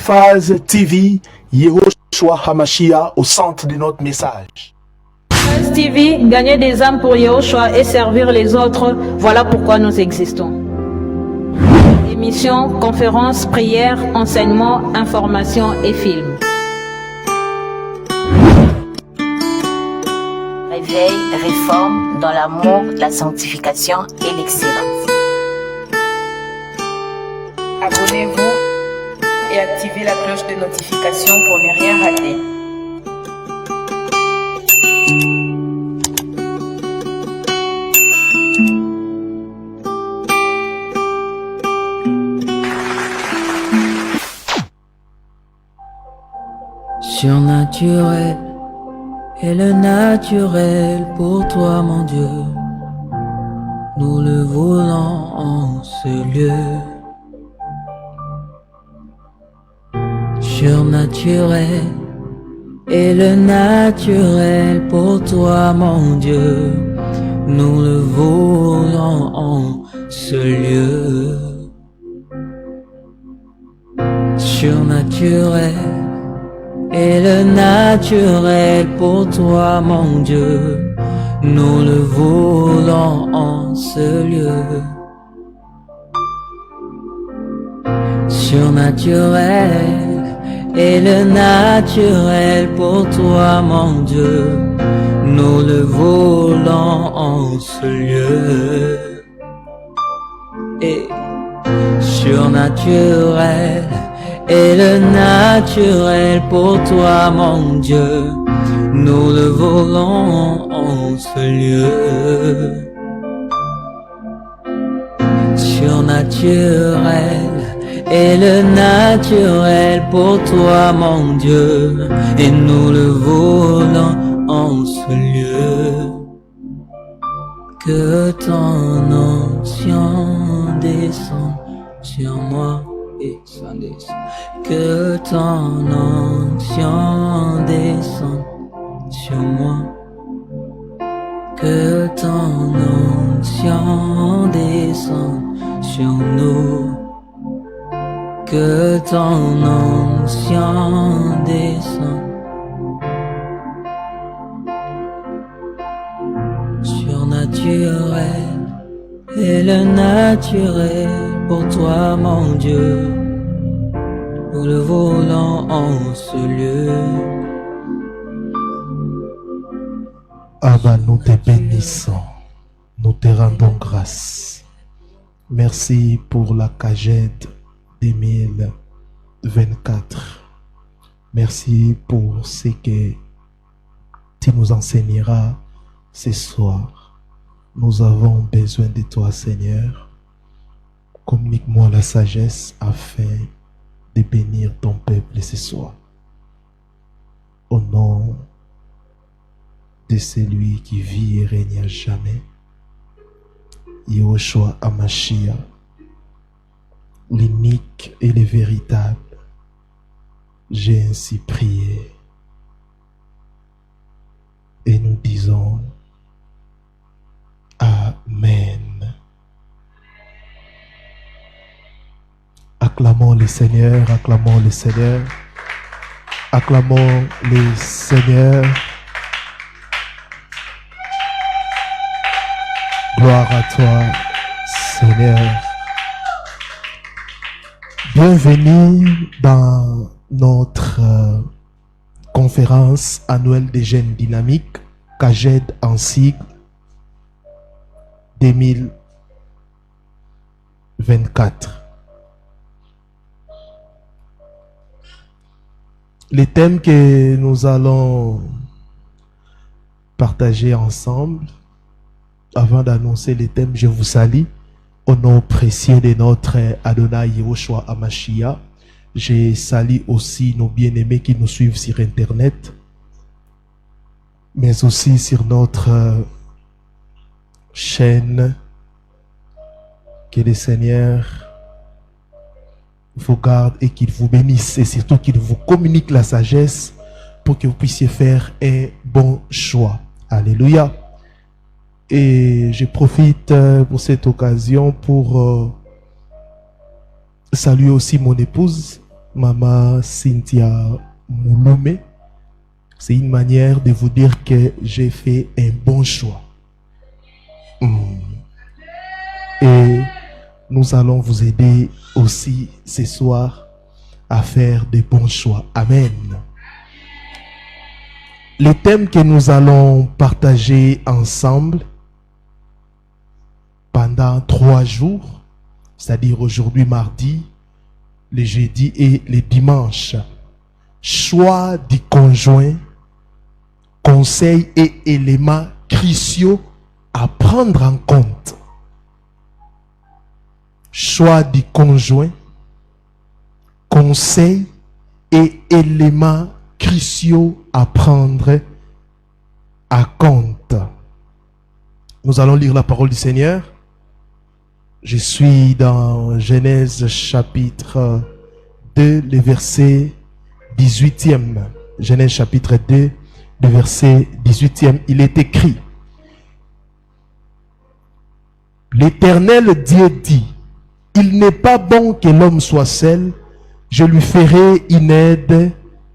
Phase TV, Yehoshua Hamashiach au centre de notre message. Phase TV, gagner des âmes pour Yehoshua et servir les autres, voilà pourquoi nous existons. Émissions, conférences, prières, enseignements, informations et films. Réveil, réforme dans l'amour, la sanctification et l'excellence. Abonnez-vous et activez la cloche de notification pour ne rien rater. Surnaturel est le naturel pour toi, mon Dieu. Nous le voulons en ce lieu. Surnaturel est le naturel pour toi, mon Dieu. Nous le voulons en ce lieu. Surnaturel est le naturel pour toi, mon Dieu. Nous le voulons en ce lieu. Surnaturel est le naturel pour toi, mon Dieu. Nous le voulons en ce lieu. Et surnaturel est le naturel pour toi, mon Dieu. Nous le voulons en ce lieu. Surnaturel est le naturel pour toi, mon Dieu. Et nous le voulons en ce lieu. Que ton onction descende sur moi. Et ça descend. Que ton onction descende sur moi. Que ton onction descende sur nous. Que ton onction descende. Surnaturel est le naturel pour toi, mon Dieu. Nous le voulons en ce lieu. Abba, nous te bénissons, nous te rendons grâce. Merci pour la CAGED 2024. Merci pour ce que tu nous enseigneras ce soir. Nous avons besoin de toi, Seigneur. Communique-moi la sagesse afin de bénir ton peuple ce soir. Au nom de celui qui vit et règne à jamais, Yehoshua Hamashiach, l'unique et le véritable, j'ai ainsi prié. Et nous disons Amen. Acclamons le Seigneur, acclamons le Seigneur, acclamons le Seigneur. Gloire à toi, Seigneur. Bienvenue dans notre conférence annuelle des jeunes dynamiques, CAGED en sigle 2024. Les thèmes que nous allons partager ensemble, avant d'annoncer les thèmes, je vous salue au nom précieux de notre Adonai Yehoshua Hamashiach. Je salue aussi nos bien-aimés qui nous suivent sur Internet, mais aussi sur notre chaîne. Que le Seigneur vous garde et qu'il vous bénisse et surtout qu'il vous communique la sagesse pour que vous puissiez faire un bon choix. Alléluia. Et je profite pour cette occasion pour saluer aussi mon épouse, Maman Cynthia Mouloumé. C'est une manière de vous dire que j'ai fait un bon choix. Et nous allons vous aider aussi ce soir à faire des bons choix. Amen. Les thèmes que nous allons partager ensemble pendant 3 jours, c'est-à-dire aujourd'hui mardi, le jeudi et le dimanche. Choix du conjoint, conseils et éléments cruciaux à prendre en compte. Choix du conjoint, conseils et éléments cruciaux à prendre en compte. Nous allons lire la parole du Seigneur. Je suis dans Genèse chapitre 2, le verset 18e. Genèse chapitre 2, le verset 18e. Il est écrit: L'Éternel Dieu dit, il n'est pas bon que l'homme soit seul, je lui ferai une aide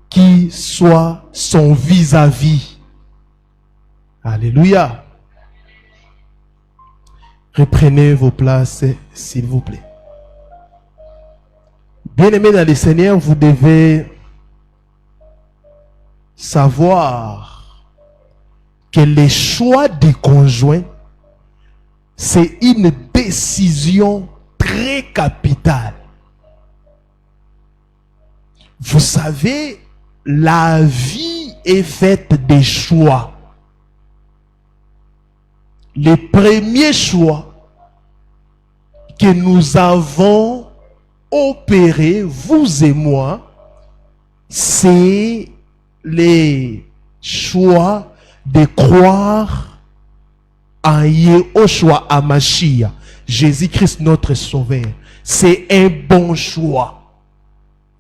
qui soit son vis-à-vis. Alléluia. Reprenez vos places, s'il vous plaît. Bien-aimés dans le Seigneur, vous devez savoir que le choix du conjoint, c'est une décision très capitale. Vous savez, la vie est faite des choix. Le premier choix que nous avons opéré, vous et moi, c'est les choix de croire en Yehoshua HaMashiach, Jésus-Christ notre Sauveur. C'est un bon choix.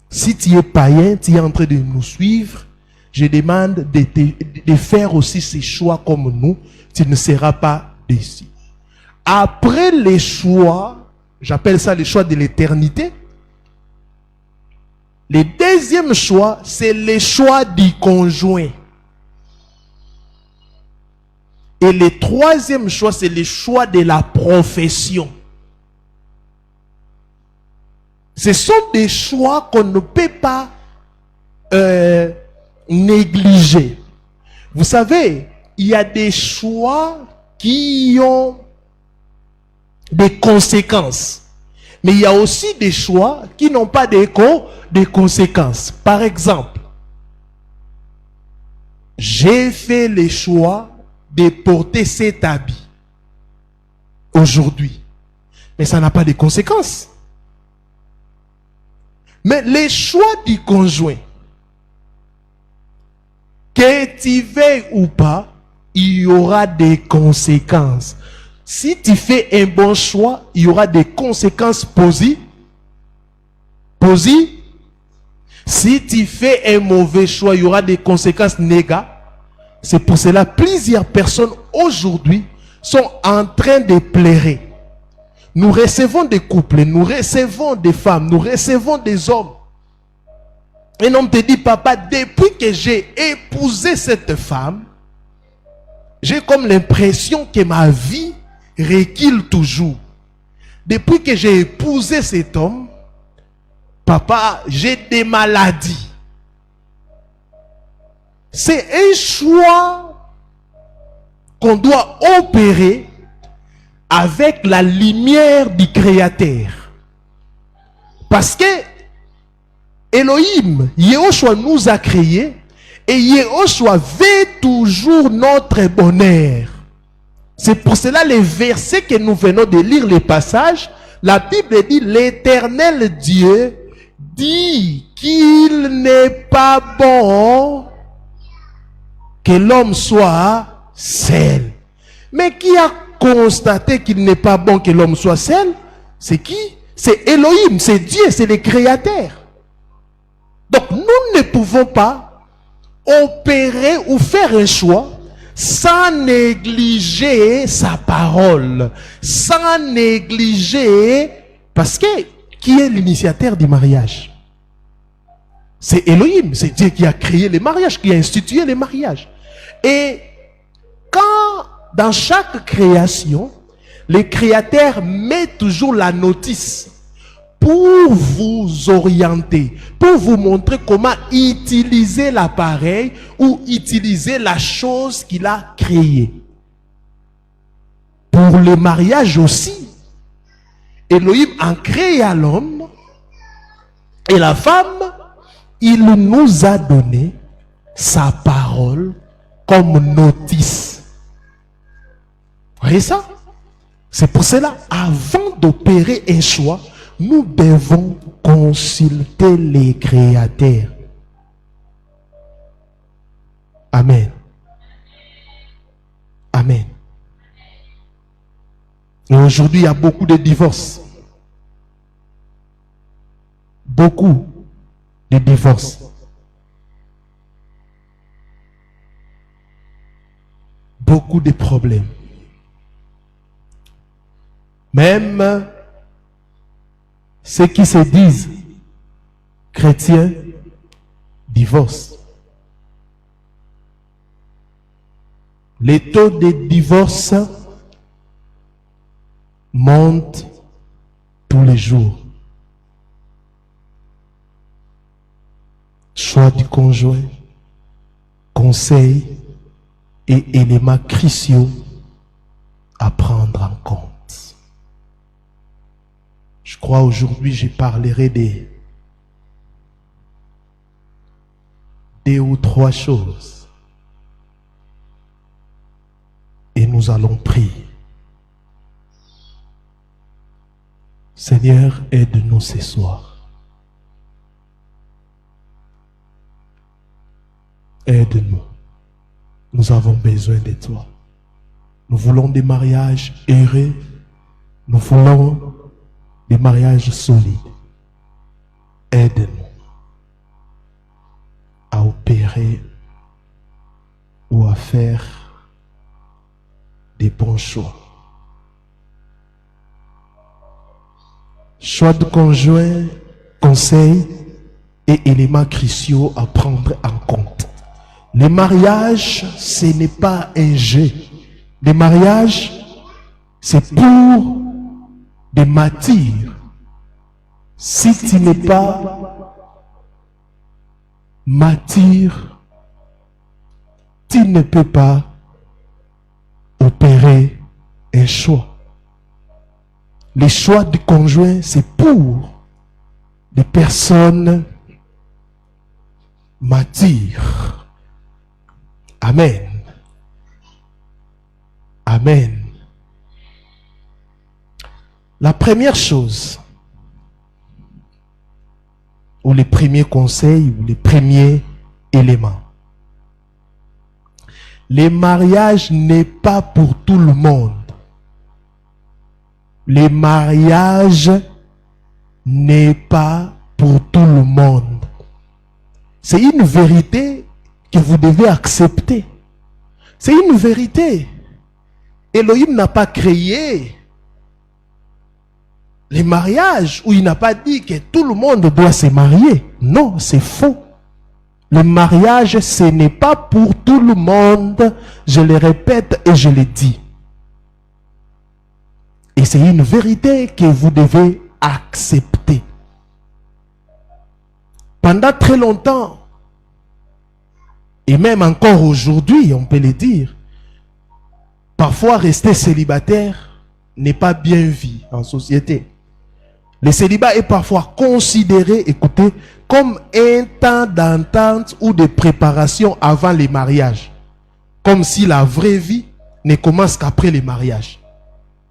Si tu es païen, tu es en train de nous suivre, je demande de faire aussi ces choix comme nous. Tu ne seras pas déçu. Après les choix, j'appelle ça les choix de l'éternité. Le deuxième choix, c'est le choix du conjoint. Et le troisième choix, c'est le choix de la profession. Ce sont des choix qu'on ne peut pas négliger. Vous savez, il y a des choix qui ont des conséquences. Mais il y a aussi des choix qui n'ont pas de conséquences. Par exemple, j'ai fait le choix de porter cet habit aujourd'hui. Mais ça n'a pas de conséquences. Mais les choix du conjoint, que tu veuilles ou pas, il y aura des conséquences. Si tu fais un bon choix, il y aura des conséquences positives. Si tu fais un mauvais choix, il y aura des conséquences négatives. C'est pour cela que plusieurs personnes aujourd'hui sont en train de pleurer. Nous recevons des couples, nous recevons des femmes, nous recevons des hommes. Un homme te dit, papa, depuis que j'ai épousé cette femme, j'ai comme l'impression que ma vie recule toujours. Depuis que j'ai épousé cet homme, papa, j'ai des maladies. C'est un choix qu'on doit opérer avec la lumière du Créateur. Parce que Elohim, Yehoshua nous a créés et Yehoshua veut toujours notre bonheur. C'est pour cela les versets que nous venons de lire, les passages, la Bible dit, l'Éternel Dieu dit qu'il n'est pas bon que l'homme soit seul. Mais qui a constaté qu'il n'est pas bon que l'homme soit seul? C'est qui? C'est Elohim, c'est Dieu, c'est le Créateur. Donc nous ne pouvons pas opérer ou faire un choix sans négliger sa parole, sans négliger, parce que qui est l'initiateur du mariage? C'est Elohim, c'est Dieu qui a créé les mariages, qui a institué les mariages. Et quand, dans chaque création, le créateur met toujours la notice pour vous orienter, pour vous montrer comment utiliser l'appareil ou utiliser la chose qu'il a créée. Pour le mariage aussi, Elohim a créé à l'homme et la femme, il nous a donné sa parole comme notice. Vous voyez ça? C'est pour cela, avant d'opérer un choix, nous devons consulter les créateurs. Amen. Amen. Et aujourd'hui, il y a beaucoup de divorces. Beaucoup de divorces. Beaucoup de problèmes. Même ceux qui se disent chrétiens divorcent. Les taux de divorce montent tous les jours. Choix du conjoint, conseils et éléments cruciaux à prendre en compte. Je crois aujourd'hui je parlerai des 2 ou 3 choses. Et nous allons prier. Seigneur, aide-nous ce soir. Aide-nous. Nous avons besoin de toi. Nous voulons des mariages heureux. Nous voulons des mariages solides. Aide-nous à opérer ou à faire des bons choix. Choix de conjoint, conseils et éléments cruciaux à prendre en compte. Le mariage, ce n'est pas un jeu. Le mariage, c'est pour des matières. Si tu n'es pas matière, tu ne peux pas opérer un choix. Les choix du conjoint, c'est pour des personnes matures. Amen. Amen. La première chose, ou les premiers conseils, ou les premiers éléments. Le mariage n'est pas pour tout le monde. Le mariage n'est pas pour tout le monde. C'est une vérité que vous devez accepter. C'est une vérité. Elohim n'a pas créé les mariages où il n'a pas dit que tout le monde doit se marier. Non, c'est faux. Le mariage, ce n'est pas pour tout le monde. Je le répète et je le dis. Et c'est une vérité que vous devez accepter. Pendant très longtemps, et même encore aujourd'hui, on peut le dire, parfois rester célibataire n'est pas bien vu en société. Le célibat est parfois considéré, écoutez, comme un temps d'entente ou de préparation avant les mariages. Comme si la vraie vie ne commence qu'après les mariages.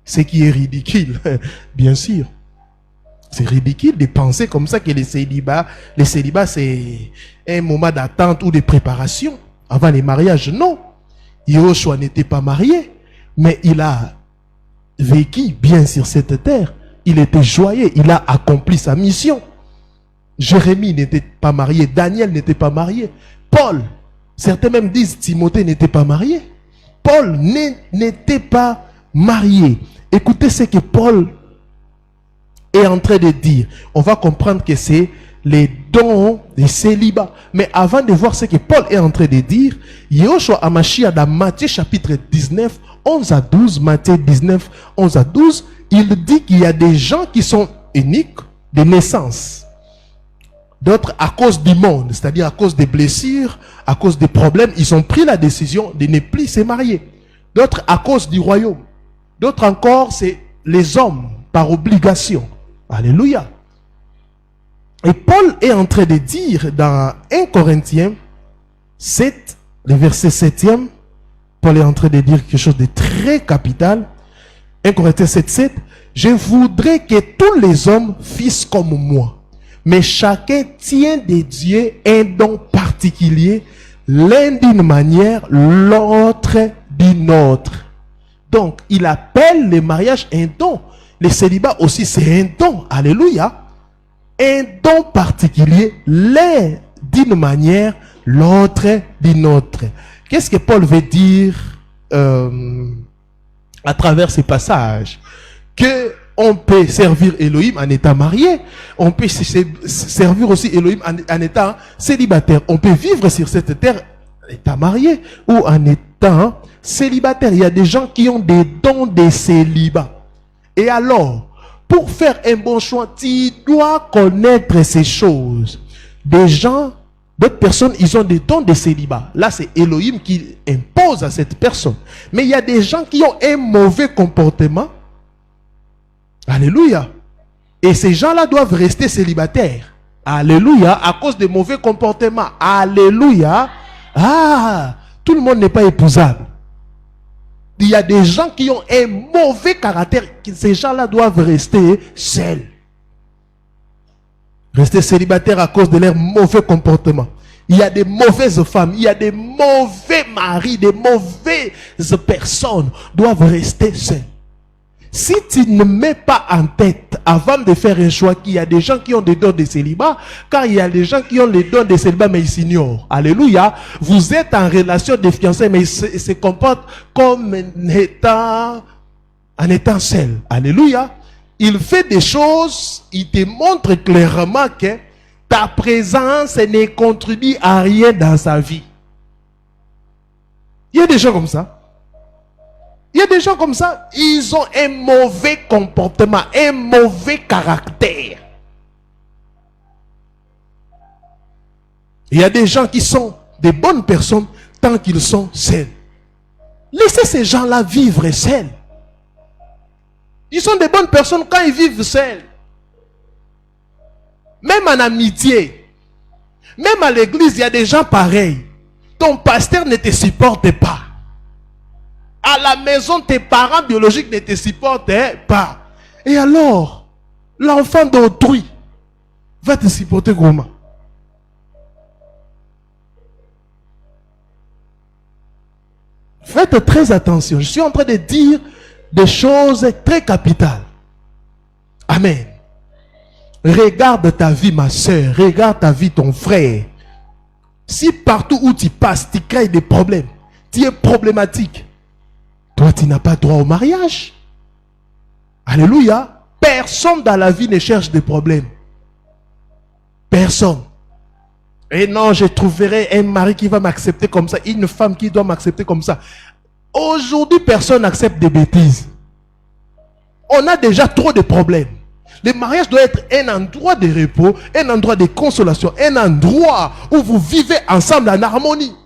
Ce qui est ridicule, bien sûr. C'est ridicule de penser comme ça que le célibat c'est un moment d'attente ou de préparation avant les mariages. Non. Yoshua n'était pas marié, mais il a vécu bien sur cette terre. Il était joyeux, il a accompli sa mission. Jérémie n'était pas marié, Daniel n'était pas marié. Paul, certains même disent Timothée n'était pas marié. Paul n'était pas marié. Écoutez ce que Paul est en train de dire. On va comprendre que c'est les dons des célibats. Mais avant de voir ce que Paul est en train de dire, Yehoshua Amashia dans Matthieu chapitre 19, 11 à 12, Matthieu 19, 11 à 12, il dit qu'il y a des gens qui sont uniques de naissance. D'autres, à cause du monde, c'est-à-dire à cause des blessures, à cause des problèmes, ils ont pris la décision de ne plus se marier. D'autres, à cause du royaume. D'autres encore, c'est les hommes, par obligation. Alléluia. Et Paul est en train de dire dans 1 Corinthiens 7, le verset 7e, Paul est en train de dire quelque chose de très capital. 1 Corinthiens 7, 7, je voudrais que tous les hommes fissent comme moi. Mais chacun tient de Dieu un don particulier, l'un d'une manière, l'autre d'une autre. Donc, il appelle le mariage un don. Le célibat aussi, c'est un don. Alléluia. Un don particulier, l'un d'une manière, l'autre d'une autre. Qu'est-ce que Paul veut dire à travers ces passages? Que on peut servir Elohim en étant marié. On peut servir aussi Elohim en étant célibataire. On peut vivre sur cette terre en étant marié ou en étant célibataire. Il y a des gens qui ont des dons de célibat. Et alors, pour faire un bon choix, tu dois connaître ces choses. Des gens, d'autres personnes, ils ont des dons de célibat. Là, c'est Elohim qui impose à cette personne. Mais il y a des gens qui ont un mauvais comportement. Alléluia. Et ces gens-là doivent rester célibataires. Alléluia. À cause des mauvais comportements. Alléluia. Ah, tout le monde n'est pas épousable. Il y a des gens qui ont un mauvais caractère. Ces gens-là doivent rester seuls. Rester célibataires à cause de leur mauvais comportement. Il y a des mauvaises femmes. Il y a des mauvais maris. Des mauvaises personnes doivent rester seuls. Si tu ne mets pas en tête, avant de faire un choix, qu'il y a des gens qui ont des dons de célibat, car il y a des gens qui ont les dons de célibat, mais ils s'ignorent. Alléluia. Vous êtes en relation de fiançailles, mais ils se comportent comme en étant seuls. Alléluia. Il fait des choses, il te montre clairement que ta présence ne contribue à rien dans sa vie. Il y a des gens comme ça. Il y a des gens comme ça, ils ont un mauvais comportement, un mauvais caractère. Il y a des gens qui sont des bonnes personnes tant qu'ils sont seuls. Laissez ces gens-là vivre seuls. Ils sont des bonnes personnes quand ils vivent seuls. Même en amitié, même à l'église, il y a des gens pareils. Ton pasteur ne te supporte pas. À la maison, tes parents biologiques ne te supportent pas. Et alors, l'enfant d'autrui va te supporter comment? Faites très attention. Je suis en train de dire des choses très capitales. Amen. Regarde ta vie, ma soeur. Regarde ta vie, ton frère. Si partout où tu passes, tu crées des problèmes, tu es problématique, toi, tu n'as pas droit au mariage. Alléluia. Personne dans la vie ne cherche des problèmes. Personne. Et non, je trouverai un mari qui va m'accepter comme ça, une femme qui doit m'accepter comme ça. Aujourd'hui, personne n'accepte des bêtises. On a déjà trop de problèmes. Le mariage doit être un endroit de repos, un endroit de consolation, un endroit où vous vivez ensemble en harmonie.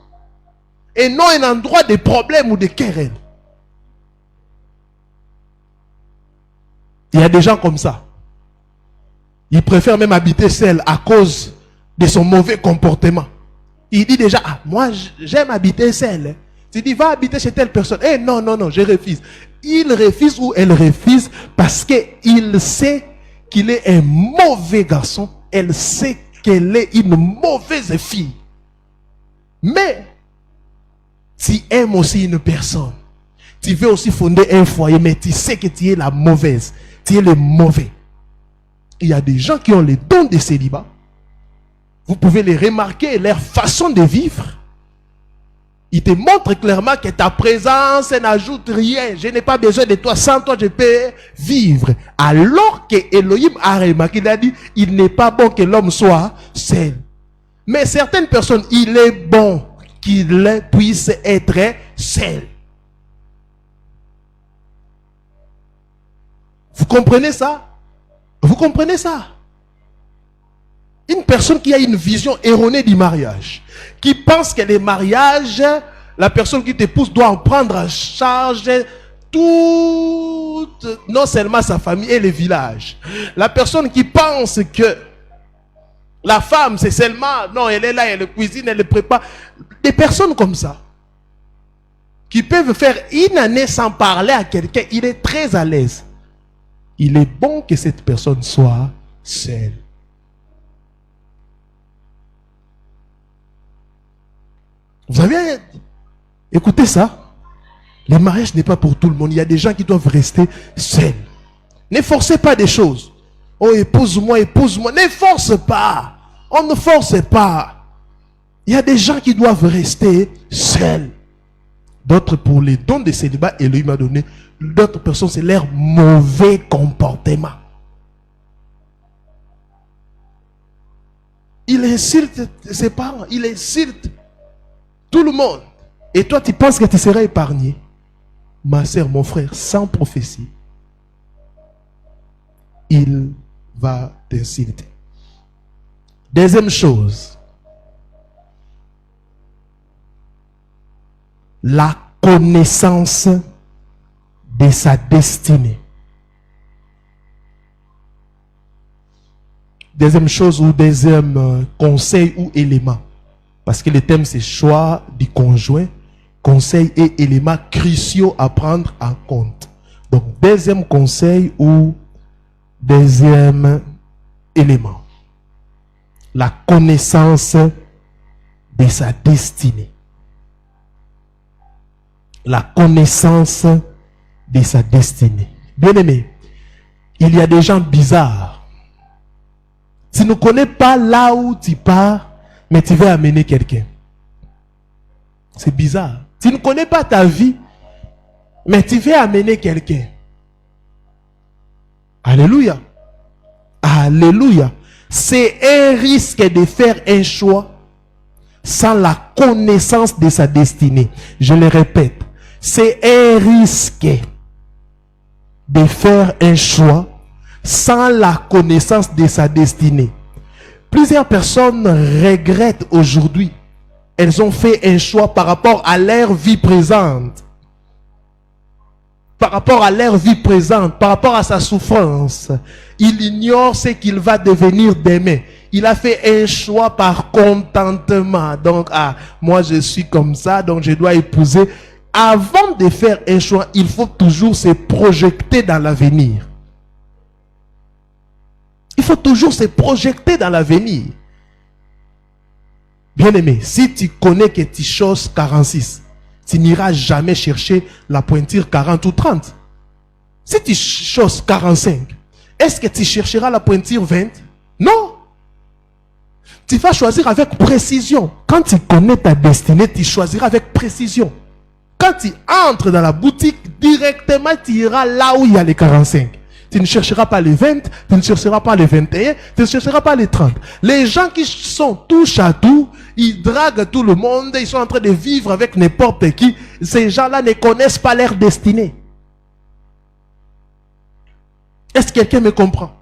Et non un endroit de problèmes ou de querelles. Il y a des gens comme ça. Ils préfèrent même habiter seul à cause de son mauvais comportement. Il dit déjà, ah, moi j'aime habiter seul. Tu dis, va habiter chez telle personne. Eh non, non, non, je refuse. Il refuse ou elle refuse parce qu'il sait qu'il est un mauvais garçon. Elle sait qu'elle est une mauvaise fille. Mais, tu aimes aussi une personne. Tu veux aussi fonder un foyer, mais tu sais que tu es la mauvaise. Tu es le mauvais. Il y a des gens qui ont les dons de célibat. Vous pouvez les remarquer, leur façon de vivre. Ils te montre clairement que ta présence n'ajoute rien. Je n'ai pas besoin de toi. Sans toi, je peux vivre. Alors que Elohim a remarqué, il a dit, il n'est pas bon que l'homme soit seul. Mais certaines personnes, il est bon qu'il puisse être seul. Vous comprenez ça? Vous comprenez ça? Une personne qui a une vision erronée du mariage, qui pense que le mariage, la personne qui t'épouse doit en prendre en charge toute, non seulement sa famille et le village. La personne qui pense que la femme, c'est seulement, non, elle est là, elle cuisine, elle prépare. Des personnes comme ça, qui peuvent faire une année sans parler à quelqu'un, il est très à l'aise. Il est bon que cette personne soit seule. Vous avez écouté ça? Le mariage n'est pas pour tout le monde. Il y a des gens qui doivent rester seuls. Ne forcez pas des choses. Oh, épouse-moi, épouse-moi. Ne force pas. On ne force pas. Il y a des gens qui doivent rester seuls. D'autres, pour les dons de célibat, Elohim m'a donné. D'autres personnes, c'est leur mauvais comportement. Il insulte ses parents. Il insulte tout le monde. Et toi, tu penses que tu seras épargné. Ma sœur, mon frère, sans prophétie, il va t'insulter. Deuxième chose, la connaissance de sa destinée. Deuxième chose ou deuxième conseil ou élément. Parce que le thème c'est choix du conjoint, conseil et éléments cruciaux à prendre en compte. Donc deuxième conseil ou deuxième élément. La connaissance de sa destinée. La connaissance de sa destinée. Bien-aimé, il y a des gens bizarres. Tu ne connais pas là où tu pars, mais tu veux amener quelqu'un. C'est bizarre. Tu ne connais pas ta vie, mais tu veux amener quelqu'un. Alléluia. Alléluia. C'est un risque de faire un choix sans la connaissance de sa destinée. Je le répète. C'est un risque de faire un choix sans la connaissance de sa destinée. Plusieurs personnes regrettent aujourd'hui. Elles ont fait un choix par rapport à leur vie présente. Par rapport à leur vie présente, par rapport à sa souffrance. Il ignore ce qu'il va devenir demain. Il a fait un choix par contentement. Donc, moi je suis comme ça, donc je dois épouser. Avant de faire un choix, il faut toujours se projeter dans l'avenir. Il faut toujours se projeter dans l'avenir. Bien-aimé, si tu connais que tu choses 46, tu n'iras jamais chercher la pointure 40 ou 30. Si tu choses 45, est-ce que tu chercheras la pointure 20? Non. Tu vas choisir avec précision. Quand tu connais ta destinée, tu choisiras avec précision. Quand tu entres dans la boutique, directement tu iras là où il y a les 45. Tu ne chercheras pas les 20, tu ne chercheras pas les 21, tu ne chercheras pas les 30. Les gens qui sont touche à tout, ils draguent tout le monde, ils sont en train de vivre avec n'importe qui. Ces gens-là ne connaissent pas leur destinée. Est-ce que quelqu'un me comprend?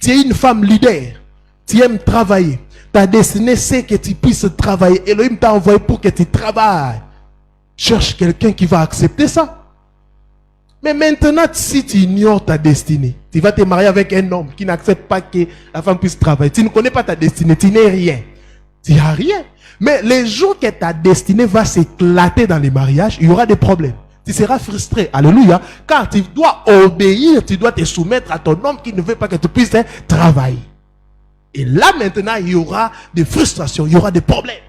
Tu es une femme leader, tu aimes travailler. Ta destinée, c'est que tu puisses travailler. Elohim t'a envoyé pour que tu travailles. Cherche quelqu'un qui va accepter ça. Mais maintenant, si tu ignores ta destinée, tu vas te marier avec un homme qui n'accepte pas que la femme puisse travailler. Tu ne connais pas ta destinée, tu n'es rien. Tu n'as rien. Mais les jours que ta destinée va s'éclater dans les mariages, il y aura des problèmes. Tu seras frustré. Alléluia. Car tu dois obéir, tu dois te soumettre à ton homme qui ne veut pas que tu puisses travailler. Et là maintenant, il y aura des frustrations, il y aura des problèmes.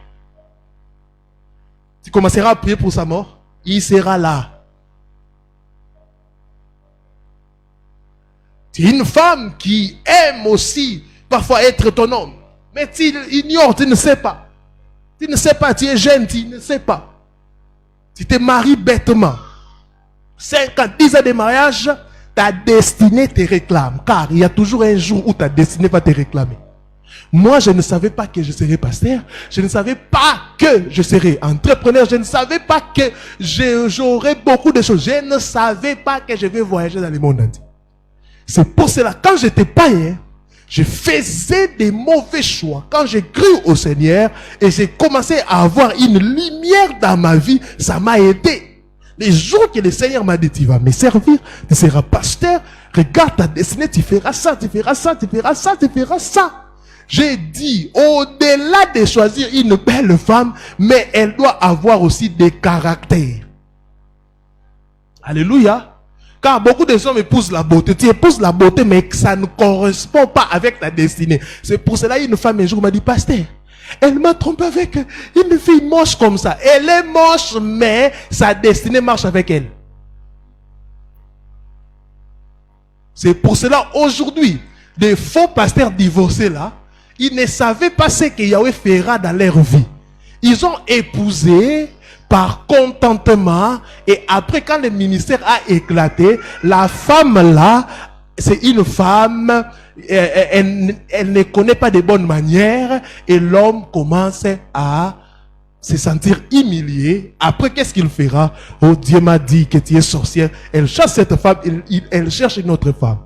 Tu commenceras à prier pour sa mort, il sera là. Tu es une femme qui aime aussi parfois être ton homme. Mais tu ignores, tu ne sais pas. Tu ne sais pas, tu es jeune, tu ne sais pas. Tu te maries bêtement. 5 ans, 10 ans de mariage, ta destinée te réclame. Car il y a toujours un jour où ta destinée va te réclamer. Moi, je ne savais pas que je serais pasteur. Je ne savais pas que je serais entrepreneur. Je ne savais pas que j'aurais beaucoup de choses. Je ne savais pas que je vais voyager dans le monde entier. C'est pour cela, quand j'étais païen, je faisais des mauvais choix. Quand j'ai cru au Seigneur et j'ai commencé à avoir une lumière dans ma vie, ça m'a aidé. Les jours que le Seigneur m'a dit, tu vas me servir, tu seras pasteur, regarde ta destinée, tu feras ça, tu feras ça, tu feras ça, tu feras ça. J'ai dit, au-delà de choisir une belle femme, mais elle doit avoir aussi des caractères. Alléluia. Car beaucoup de hommes épousent la beauté. Tu épouses la beauté, mais ça ne correspond pas avec ta destinée. C'est pour cela une femme un jour m'a dit, pasteur, elle m'a trompé avec une fille moche comme ça. Elle est moche, mais sa destinée marche avec elle. C'est pour cela, aujourd'hui, des faux pasteurs divorcés là, ils ne savaient pas ce que Yahweh fera dans leur vie. Ils ont épousé par contentement, et après quand le ministère a éclaté, la femme là, c'est une femme, elle ne connaît pas de bonnes manières, et l'homme commence à se sentir humilié. Après, qu'est-ce qu'il fera? Oh, Dieu m'a dit que tu es sorcière. Elle chasse cette femme, elle cherche une autre femme.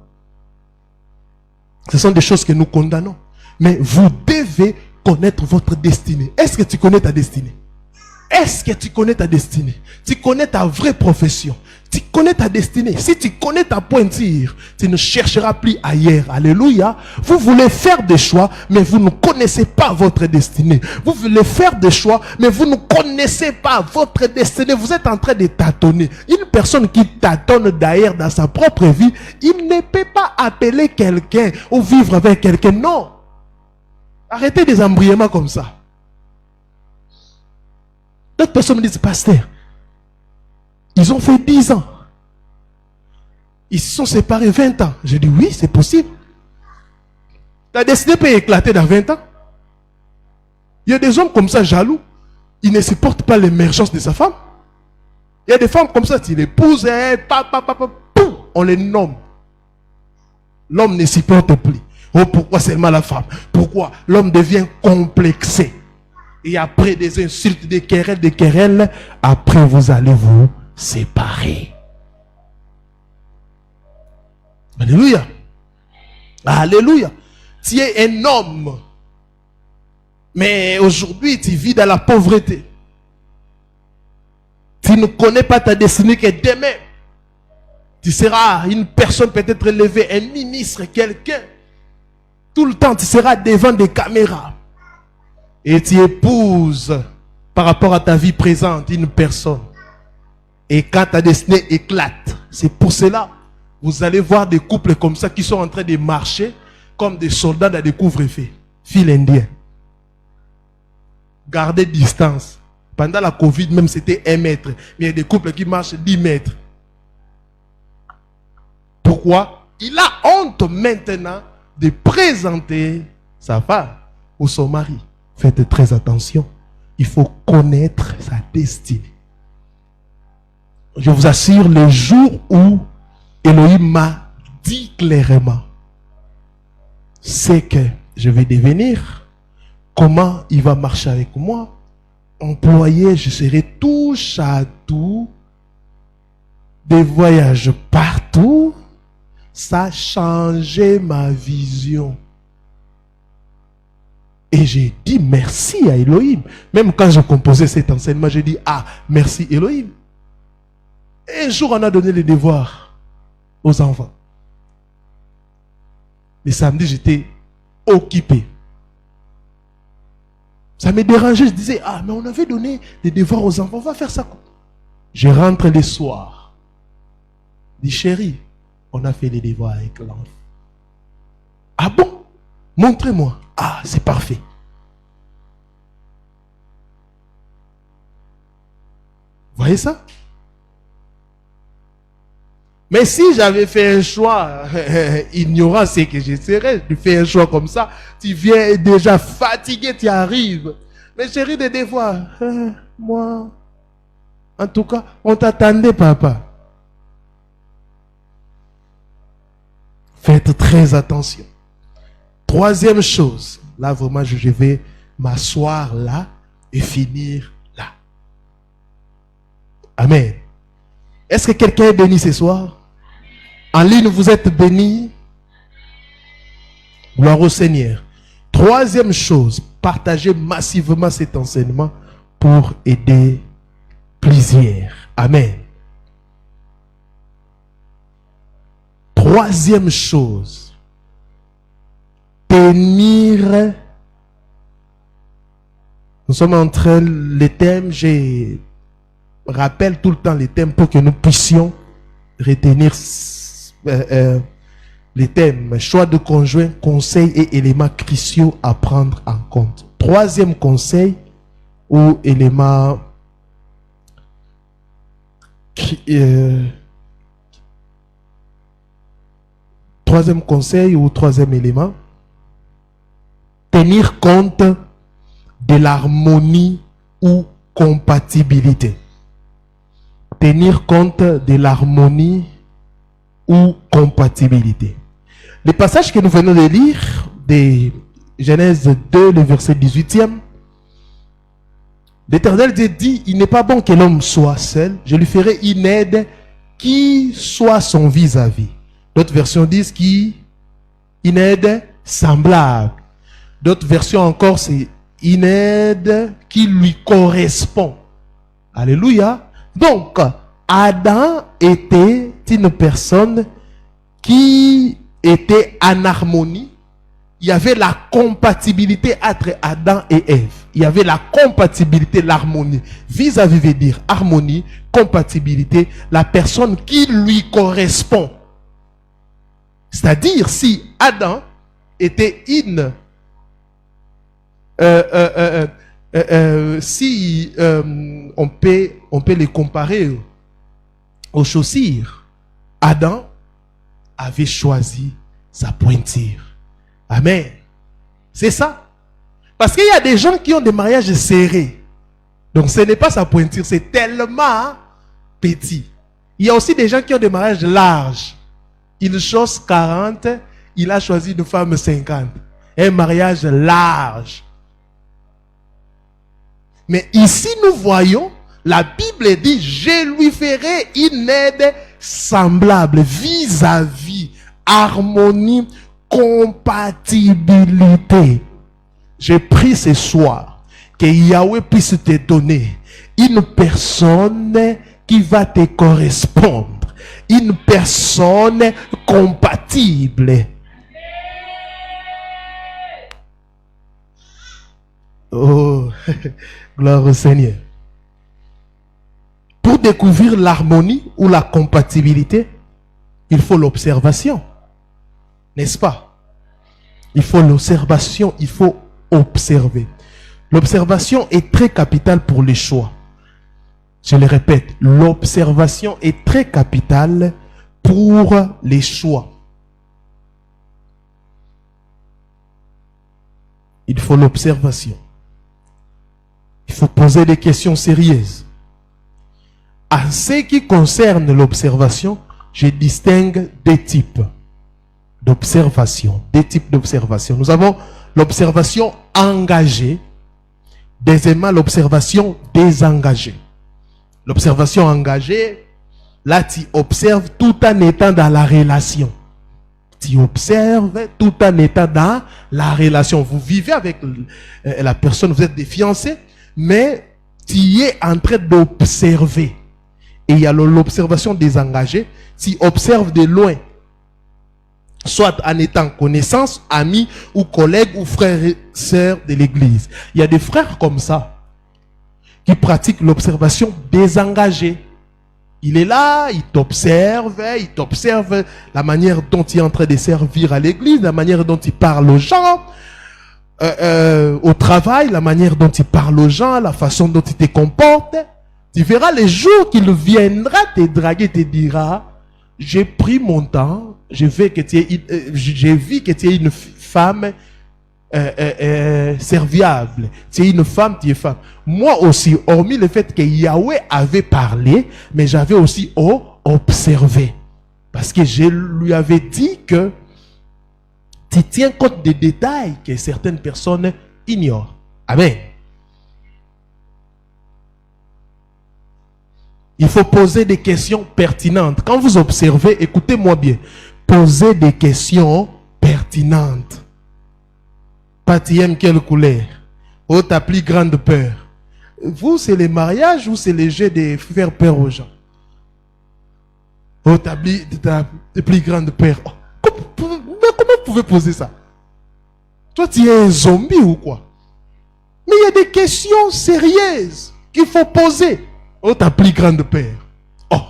Ce sont des choses que nous condamnons. Mais vous devez connaître votre destinée. Est-ce que tu connais ta destinée? Est-ce que tu connais ta destinée? Tu connais ta vraie profession? Tu connais ta destinée? Si tu connais ta pointure, tu ne chercheras plus ailleurs. Alléluia. Vous voulez faire des choix, mais vous ne connaissez pas votre destinée. Vous voulez faire des choix, mais vous ne connaissez pas votre destinée. Vous êtes en train de tâtonner. Une personne qui tâtonne d'ailleurs dans sa propre vie, il ne peut pas appeler quelqu'un ou vivre avec quelqu'un. Non. Arrêtez des embrouillements comme ça. D'autres personnes me disent, pasteur, ils ont fait 10 ans. Ils se sont séparés 20 ans. Je dis, oui, c'est possible. Ta destinée peut éclater dans 20 ans. Il y a des hommes comme ça, jaloux. Ils ne supportent pas l'émergence de sa femme. Il y a des femmes comme ça, tu l'épouses, on les nomme. L'homme ne supporte plus. Oh, pourquoi seulement la femme? Pourquoi? L'homme devient complexé. Et après des insultes, des querelles, après vous allez vous séparer. Alléluia. Alléluia. Tu es un homme. Mais aujourd'hui, tu vis dans la pauvreté. Tu ne connais pas ta destinée que demain. Tu seras une personne peut-être élevée, un ministre, quelqu'un. Tout le temps, tu seras devant des caméras. Et tu épouses par rapport à ta vie présente une personne. Et quand ta destinée éclate, c'est pour cela, vous allez voir des couples comme ça qui sont en train de marcher comme des soldats dans des couvre-feu. Fil indien. Gardez distance. Pendant la Covid, même c'était 1 mètre. Mais il y a des couples qui marchent 10 mètres. Pourquoi? Il a honte maintenant de présenter sa femme ou son mari. Faites très attention. Il faut connaître sa destinée. Je vous assure, le jour où Elohim m'a dit clairement c'est que je vais devenir, comment il va marcher avec moi, employé, je serai touche à tout, des voyages partout, ça a changé ma vision. Et j'ai dit merci à Elohim. Même quand je composais cet enseignement, j'ai dit, ah, merci Elohim. Et un jour, on a donné les devoirs aux enfants. Le samedi, j'étais occupé. Ça me dérangeait, je disais, ah, mais on avait donné des devoirs aux enfants, on va faire ça. Je rentre le soir. Je dis, chérie, on a fait les devoirs avec l'enfant. Ah bon? Montrez-moi. Ah, c'est parfait. Vous voyez ça? Mais si j'avais fait un choix ignorant, c'est que je serais. Tu fais un choix comme ça, tu viens déjà fatigué, tu arrives. Mais chérie, des devoirs, moi, En tout cas, on t'attendait, papa. Faites très attention. Troisième chose, là vraiment je vais m'asseoir là et finir là. Amen. Est-ce que quelqu'un est béni ce soir? En ligne, vous êtes béni? Gloire au Seigneur. Troisième chose, partagez massivement cet enseignement pour aider plusieurs. Amen. Troisième chose, tenir. Nous sommes en train, les thèmes, je rappelle tout le temps les thèmes pour que nous puissions retenir les thèmes. Choix de conjoint, conseils et éléments cruciaux à prendre en compte. Troisième conseil ou élément troisième conseil ou troisième élément, tenir compte de l'harmonie ou compatibilité. Tenir compte de l'harmonie ou compatibilité. Le passage que nous venons de lire, de Genèse 2, le verset 18e, l'Éternel dit, il n'est pas bon que l'homme soit seul, je lui ferai une aide qui soit son vis-à-vis. D'autres versions disent une aide semblable. D'autres versions encore, c'est une aide qui lui correspond. Alléluia. Donc, Adam était une personne qui était en harmonie. Il y avait la compatibilité entre Adam et Ève. Il y avait la compatibilité, l'harmonie. Vis-à-vis veut dire harmonie, compatibilité, la personne qui lui correspond. C'est-à-dire, si Adam était on peut les comparer aux chaussures, Adam avait choisi sa pointure. Amen. C'est ça. Parce qu'il y a des gens qui ont des mariages serrés. Donc ce n'est pas sa pointure, c'est tellement petit. Il y a aussi des gens qui ont des mariages larges. Il chose 40, il a choisi une femme 50. Un mariage large. Mais ici nous voyons, la Bible dit, je lui ferai une aide semblable, vis-à-vis, harmonie, compatibilité. Je prie ce soir que Yahweh puisse te donner une personne qui va te correspondre. Une personne compatible. Oh, gloire au Seigneur. Pour découvrir l'harmonie ou la compatibilité, il faut l'observation. N'est-ce pas? Il faut l'observation, il faut observer. L'observation est très capitale pour les choix. Je le répète, l'observation est très capitale pour les choix. Il faut l'observation. Il faut poser des questions sérieuses. En ce qui concerne l'observation, je distingue deux types d'observation. Deux types d'observation. Nous avons l'observation engagée. Deuxièmement, l'observation désengagée. L'observation engagée, là tu observes tout en étant dans la relation. Tu observes tout en étant dans la relation. Vous vivez avec la personne, vous êtes des fiancés, mais tu es en train d'observer. Et il y a l'observation désengagée, tu observes de loin. Soit en étant connaissance, ami ou collègue ou frère et sœur de l'église. Il y a des frères comme ça qui pratiquent l'observation désengagée. Il est là, il t'observe la manière dont il est en train de servir à l'église, la manière dont il parle aux gens, au travail, la manière dont il parle aux gens, la façon dont il te comporte. Tu verras les jours qu'il viendra te draguer, te dira, j'ai pris mon temps, j'ai vu que tu es une femme serviable. Tu es une femme, tu es femme. Moi aussi, hormis le fait que Yahweh avait parlé, mais j'avais aussi observé. Parce que je lui avais dit que tu tiens compte des détails que certaines personnes ignorent. Amen. Il faut poser des questions pertinentes. Quand vous observez, écoutez-moi bien. Posez des questions pertinentes. Pas tu aimes quelle couleur? Oh, ta plus grande peur. Vous, c'est les mariages ou c'est les jeux de faire peur aux gens? Oh, ta plus grande peur. Oh, comment vous pouvez poser ça? Toi, tu es un zombie ou quoi? Mais il y a des questions sérieuses qu'il faut poser. Oh, ta plus grande peur. Oh.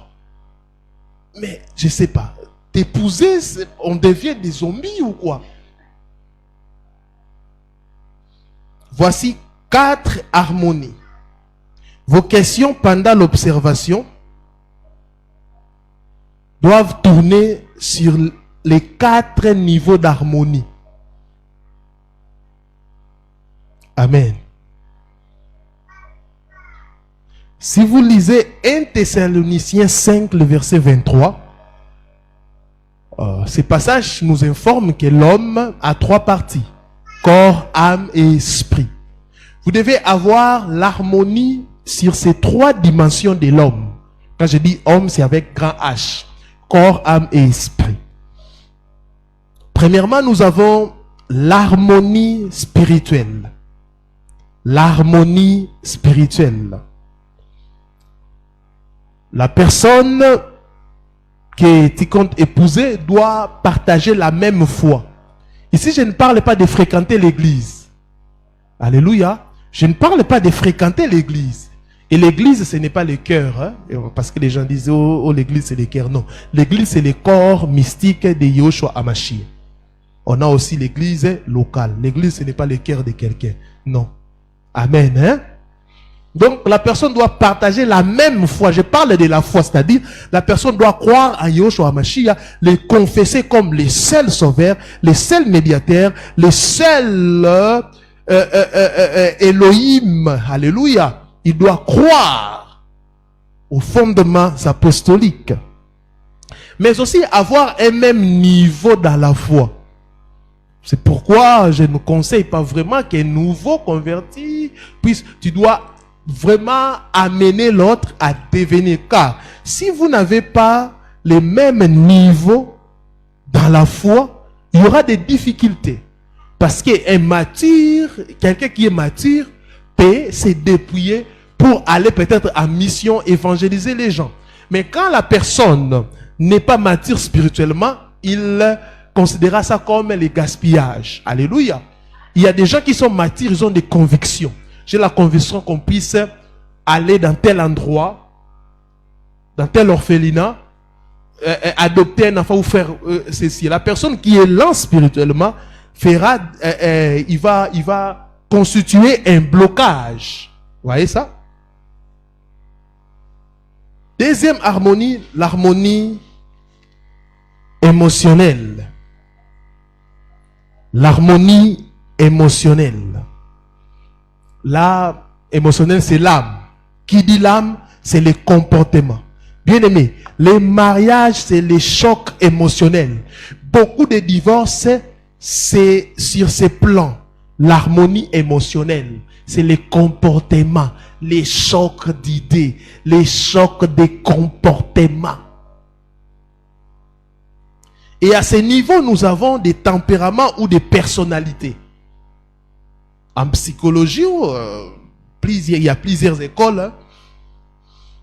Mais, je ne sais pas. T'épouser, on devient des zombies ou quoi? Voici 4 harmonies. Vos questions pendant l'observation doivent tourner sur les 4 niveaux d'harmonie. Amen. Si vous lisez 1 Thessaloniciens 5, le verset 23, ce passage nous informe que l'homme a 3 parties. Corps, âme et esprit. Vous devez avoir l'harmonie sur ces 3 dimensions de l'homme. Quand je dis homme, c'est avec grand H. Corps, âme et esprit. Premièrement, nous avons l'harmonie spirituelle. L'harmonie spirituelle. La personne que tu comptes épouser doit partager la même foi. Ici, je ne parle pas de fréquenter l'église. Alléluia. Je ne parle pas de fréquenter l'église. Et l'église, ce n'est pas le cœur. Hein? Parce que les gens disent, oh, l'église, c'est le cœur. Non. L'église, c'est le corps mystique de Yahushua HaMashiach. On a aussi l'église locale. L'église, ce n'est pas le cœur de quelqu'un. Non. Amen. Hein? Donc, la personne doit partager la même foi. Je parle de la foi, c'est-à-dire, la personne doit croire à Yahushua HaMashiach, le confesser comme le seul sauveur, le seul médiateur, le seul Elohim. Alléluia. Il doit croire aux fondements apostoliques. Mais aussi avoir un même niveau dans la foi. C'est pourquoi je ne conseille pas vraiment qu'un nouveau converti puisse, tu dois vraiment amener l'autre à devenir. Car si vous n'avez pas le même niveau dans la foi, il y aura des difficultés. Parce qu'un mature, quelqu'un qui est mature, peut se dépouiller pour aller peut-être en mission évangéliser les gens. Mais quand la personne n'est pas mature spirituellement, il considérera ça comme le gaspillage. Alléluia. Il y a des gens qui sont matures, ils ont des convictions. J'ai la conviction qu'on puisse aller dans tel endroit, dans tel orphelinat, adopter un enfant ou faire ceci. La personne qui est lente spirituellement fera, il va constituer un blocage. Vous voyez ça? Deuxième harmonie, l'harmonie émotionnelle. L'harmonie émotionnelle. Là, émotionnelle, c'est l'âme. Qui dit l'âme, c'est le comportement. Bien aimé, les mariages, c'est les chocs émotionnels. Beaucoup de divorces, c'est sur ces plans. L'harmonie émotionnelle, c'est les comportements, les chocs d'idées, les chocs de comportements. Et à ce niveau, nous avons des tempéraments ou des personnalités. En psychologie, il y a plusieurs écoles. Hein.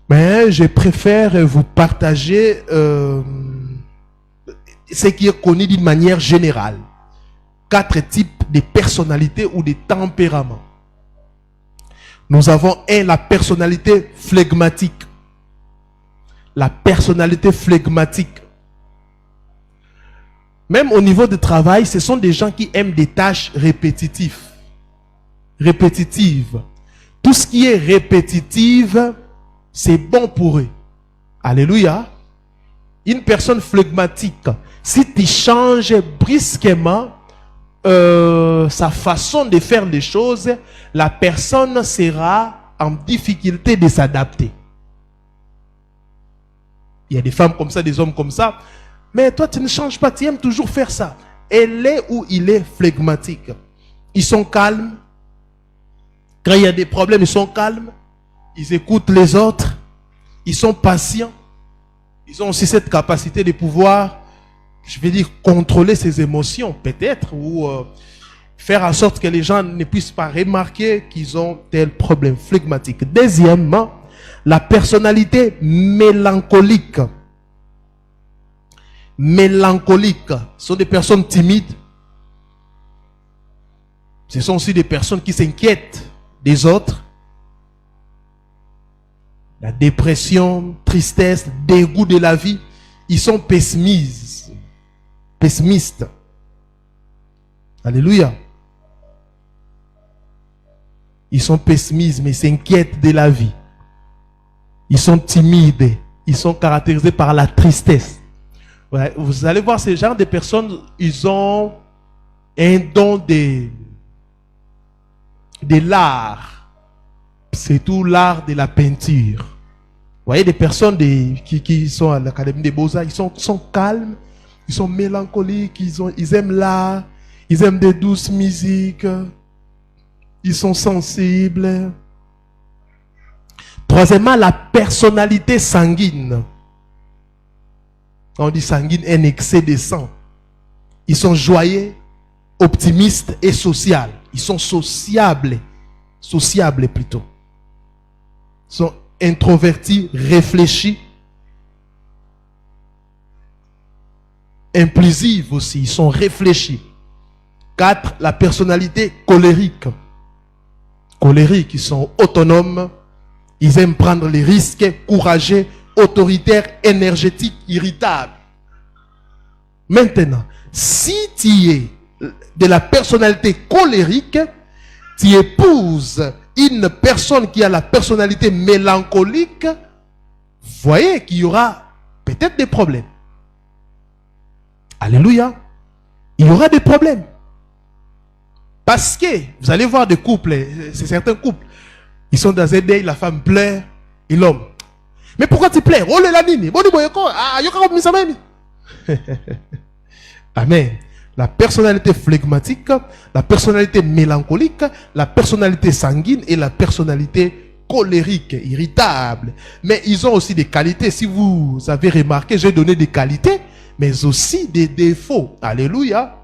Mais je préfère vous partager ce qui est connu d'une manière générale. 4 types de personnalités ou de tempéraments. Nous avons la personnalité flegmatique. La personnalité flegmatique. Même au niveau du travail, ce sont des gens qui aiment des tâches répétitives. Tout ce qui est répétitive, c'est bon pour eux. Alléluia. Une personne flegmatique, si tu changes brusquement, sa façon de faire les choses, la personne sera en difficulté de s'adapter. Il y a des femmes comme ça, des hommes comme ça. Mais toi, tu ne changes pas, tu aimes toujours faire ça. Elle est ou il est flegmatique. Ils sont calmes. Quand il y a des problèmes, ils sont calmes. Ils écoutent les autres. Ils sont patients. Ils ont aussi cette capacité de pouvoir, je vais dire, contrôler ses émotions, peut-être, ou faire en sorte que les gens ne puissent pas remarquer qu'ils ont tel problème flegmatique. Deuxièmement, la personnalité mélancolique. Mélancoliques sont des personnes timides. Ce sont aussi des personnes qui s'inquiètent des autres. La dépression, tristesse, dégoût de la vie. Ils sont pessimistes. Alléluia. Ils sont pessimistes, mais ils s'inquiètent de la vie. Ils sont timides. Ils sont caractérisés par la tristesse. Ouais, vous allez voir ces genres de personnes, ils ont un don de l'art. C'est tout l'art de la peinture. Vous voyez des personnes qui sont à l'Académie des Beaux-Arts, ils sont calmes, ils sont mélancoliques, ils aiment l'art, ils aiment des douces musiques, ils sont sensibles. Troisièmement, la personnalité sanguine. Quand on dit sanguine, un excès de sang. Ils sont joyeux, optimistes et sociaux. Ils sont sociables plutôt. Ils sont introvertis, réfléchis. Impulsifs aussi, ils sont réfléchis. 4, la personnalité colérique. Colériques, ils sont autonomes. Ils aiment prendre les risques, courageux, autoritaires, énergétiques, irritables. Maintenant, si tu es de la personnalité colérique, tu épouses une personne qui a la personnalité mélancolique, voyez qu'il y aura peut-être des problèmes. Alléluia. Il y aura des problèmes. Parce que, vous allez voir des couples, c'est certains couples, ils sont dans un deuil, la femme pleure, et l'homme. Mais pourquoi tu pleures? Oh, la nini. Amen. La personnalité flegmatique, la personnalité mélancolique, la personnalité sanguine et la personnalité colérique, irritable. Mais ils ont aussi des qualités. Si vous avez remarqué, j'ai donné des qualités, mais aussi des défauts. Alléluia.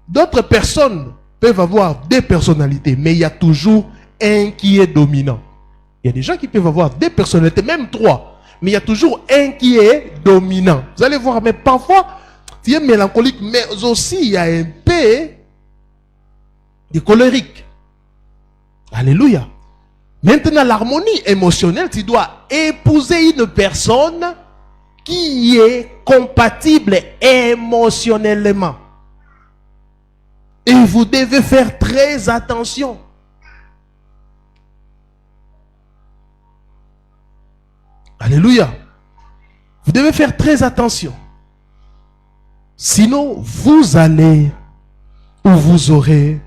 D'autres personnes peuvent avoir des personnalités, mais il y a toujours un qui est dominant. Il y a des gens qui peuvent avoir des personnalités, même 3, mais il y a toujours un qui est dominant. Vous allez voir, mais parfois, tu es mélancolique, mais aussi il y a un peu de colérique. Alléluia. Maintenant, l'harmonie émotionnelle, tu dois épouser une personne qui est compatible émotionnellement. Et vous devez faire très attention. Alléluia. Vous devez faire très attention. Sinon, vous allez ou vous aurez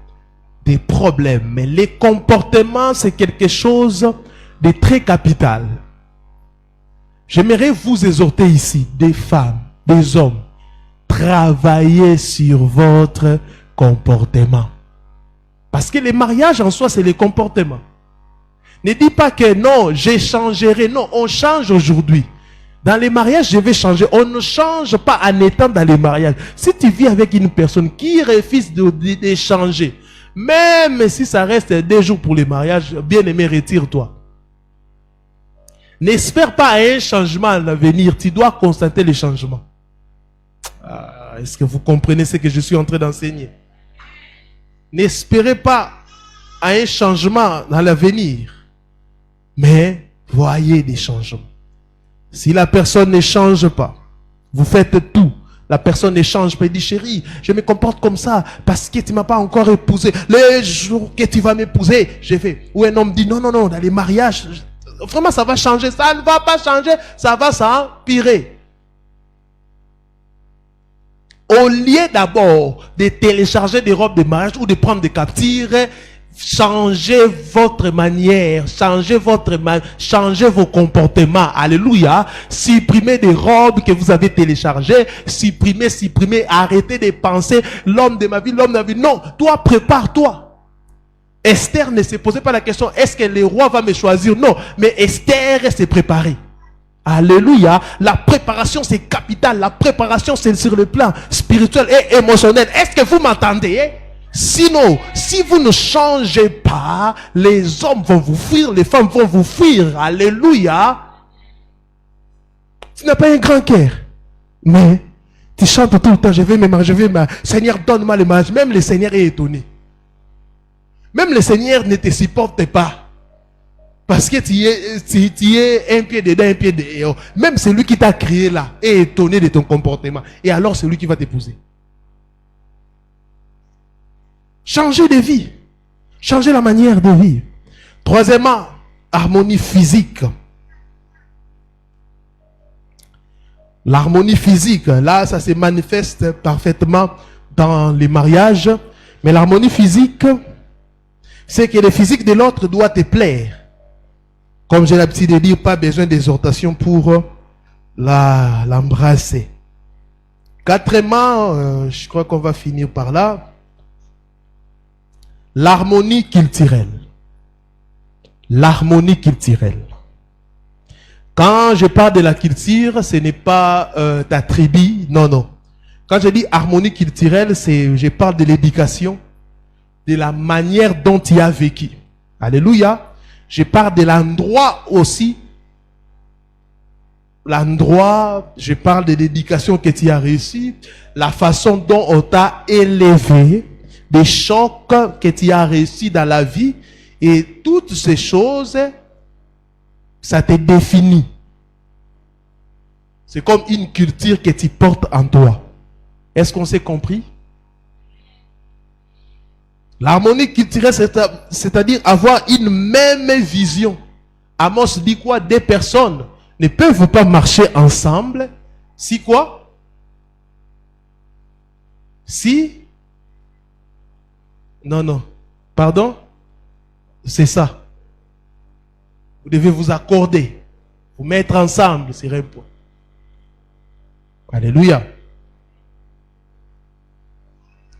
des problèmes. Mais les comportements, c'est quelque chose de très capital. J'aimerais vous exhorter ici, des femmes, des hommes, travaillez sur votre comportement. Parce que les mariages en soi, c'est les comportements. Ne dis pas que non, j'échangerai. Non, on change aujourd'hui. Dans les mariages, je vais changer. On ne change pas en étant dans les mariages. Si tu vis avec une personne qui refuse d'échanger, même si ça reste 2 jours pour les mariages, bien aimé, retire-toi. N'espère pas un changement à l'avenir. Tu dois constater les changements. Est-ce que vous comprenez ce que je suis en train d'enseigner? N'espérez pas à un changement dans l'avenir. Mais voyez des changements. Si la personne ne change pas, vous faites tout. La personne ne change pas. Elle dit, chérie, je me comporte comme ça parce que tu ne m'as pas encore épousé. Le jour que tu vas m'épouser, j'ai fait. Ou un homme dit, non, dans les mariages, vraiment ça va changer. Ça ne va pas changer, ça va s'empirer. Au lieu d'abord de télécharger des robes de mariage ou de prendre des captures, changez votre manière, changez vos comportements. Alléluia. Supprimez des robes que vous avez téléchargées. Supprimez. Arrêtez de penser l'homme de ma vie. Non, toi, prépare-toi. Esther ne se posait pas la question, est-ce que le roi va me choisir? Non, mais Esther s'est préparée. Alléluia. La préparation, c'est capital. La préparation, c'est sur le plan spirituel et émotionnel. Est-ce que vous m'entendez? Sinon, si vous ne changez pas, les hommes vont vous fuir, les femmes vont vous fuir. Alléluia. Tu n'as pas un grand cœur, mais tu chantes tout le temps, je vais me marier, Seigneur, donne-moi le mariage. Même le Seigneur est étonné. Même le Seigneur ne te supporte pas. Parce que tu es un pied dedans, un pied dehors. Même celui qui t'a créé là est étonné de ton comportement. Et alors c'est lui qui va t'épouser. Changer de vie. Changer la manière de vivre. Troisièmement, harmonie physique. L'harmonie physique, là, ça se manifeste parfaitement dans les mariages. Mais l'harmonie physique, c'est que le physique de l'autre doit te plaire. Comme j'ai l'habitude de dire, pas besoin d'exhortation pour l'embrasser. Quatrièmement, je crois qu'on va finir par là. L'harmonie culturelle. L'harmonie culturelle. Quand je parle de la culture, ce n'est pas ta tribu, non. Quand je dis harmonie culturelle, je parle de l'éducation, de la manière dont tu as vécu. Alléluia. Je parle de l'endroit aussi. L'endroit, je parle de l'éducation que tu as réussi, la façon dont on t'a élevé, des chocs que tu as réussi dans la vie, et toutes ces choses, ça te définit. C'est comme une culture que tu portes en toi. Est-ce qu'on s'est compris? L'harmonie culturelle, c'est-à-dire avoir une même vision. Amos dit quoi? Des personnes ne peuvent pas marcher ensemble si quoi? Si? Non. Pardon? C'est ça. Vous devez vous accorder. Vous mettre ensemble, c'est un point. Alléluia.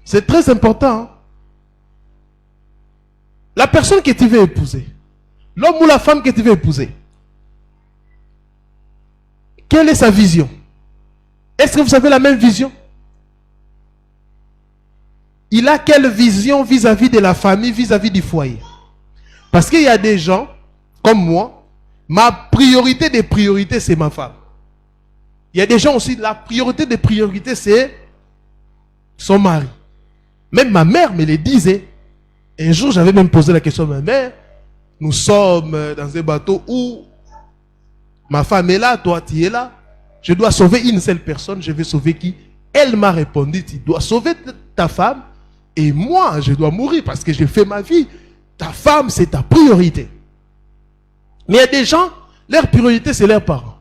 C'est très important. Hein? La personne que tu veux épouser, l'homme ou la femme que tu veux épouser, quelle est sa vision? Est-ce que vous avez la même vision? Il a quelle vision vis-à-vis de la famille, vis-à-vis du foyer? Parce qu'il y a des gens, comme moi, ma priorité des priorités, c'est ma femme. Il y a des gens aussi, la priorité des priorités, c'est son mari. Même ma mère me le disait. Un jour, j'avais même posé la question à ma mère. Nous sommes dans un bateau où ma femme est là, toi tu es là. Je dois sauver une seule personne, je vais sauver qui? Elle m'a répondu, tu dois sauver ta femme et moi, je dois mourir parce que j'ai fait ma vie. Ta femme, c'est ta priorité. Mais il y a des gens, leur priorité, c'est leurs parents.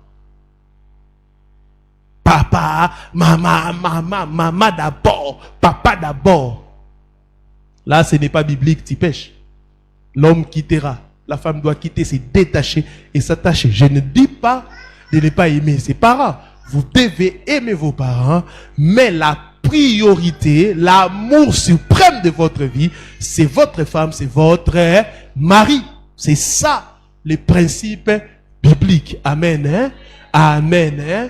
Papa, maman d'abord, papa d'abord. Là, ce n'est pas biblique, tu pêches. L'homme quittera. La femme doit quitter, se détacher et s'attacher. Je ne dis pas de ne pas aimer ses parents. Vous devez aimer vos parents, mais la priorité, l'amour suprême de votre vie, c'est votre femme, c'est votre mari. C'est ça, les principes bibliques. Amen. Hein? Amen. Hein?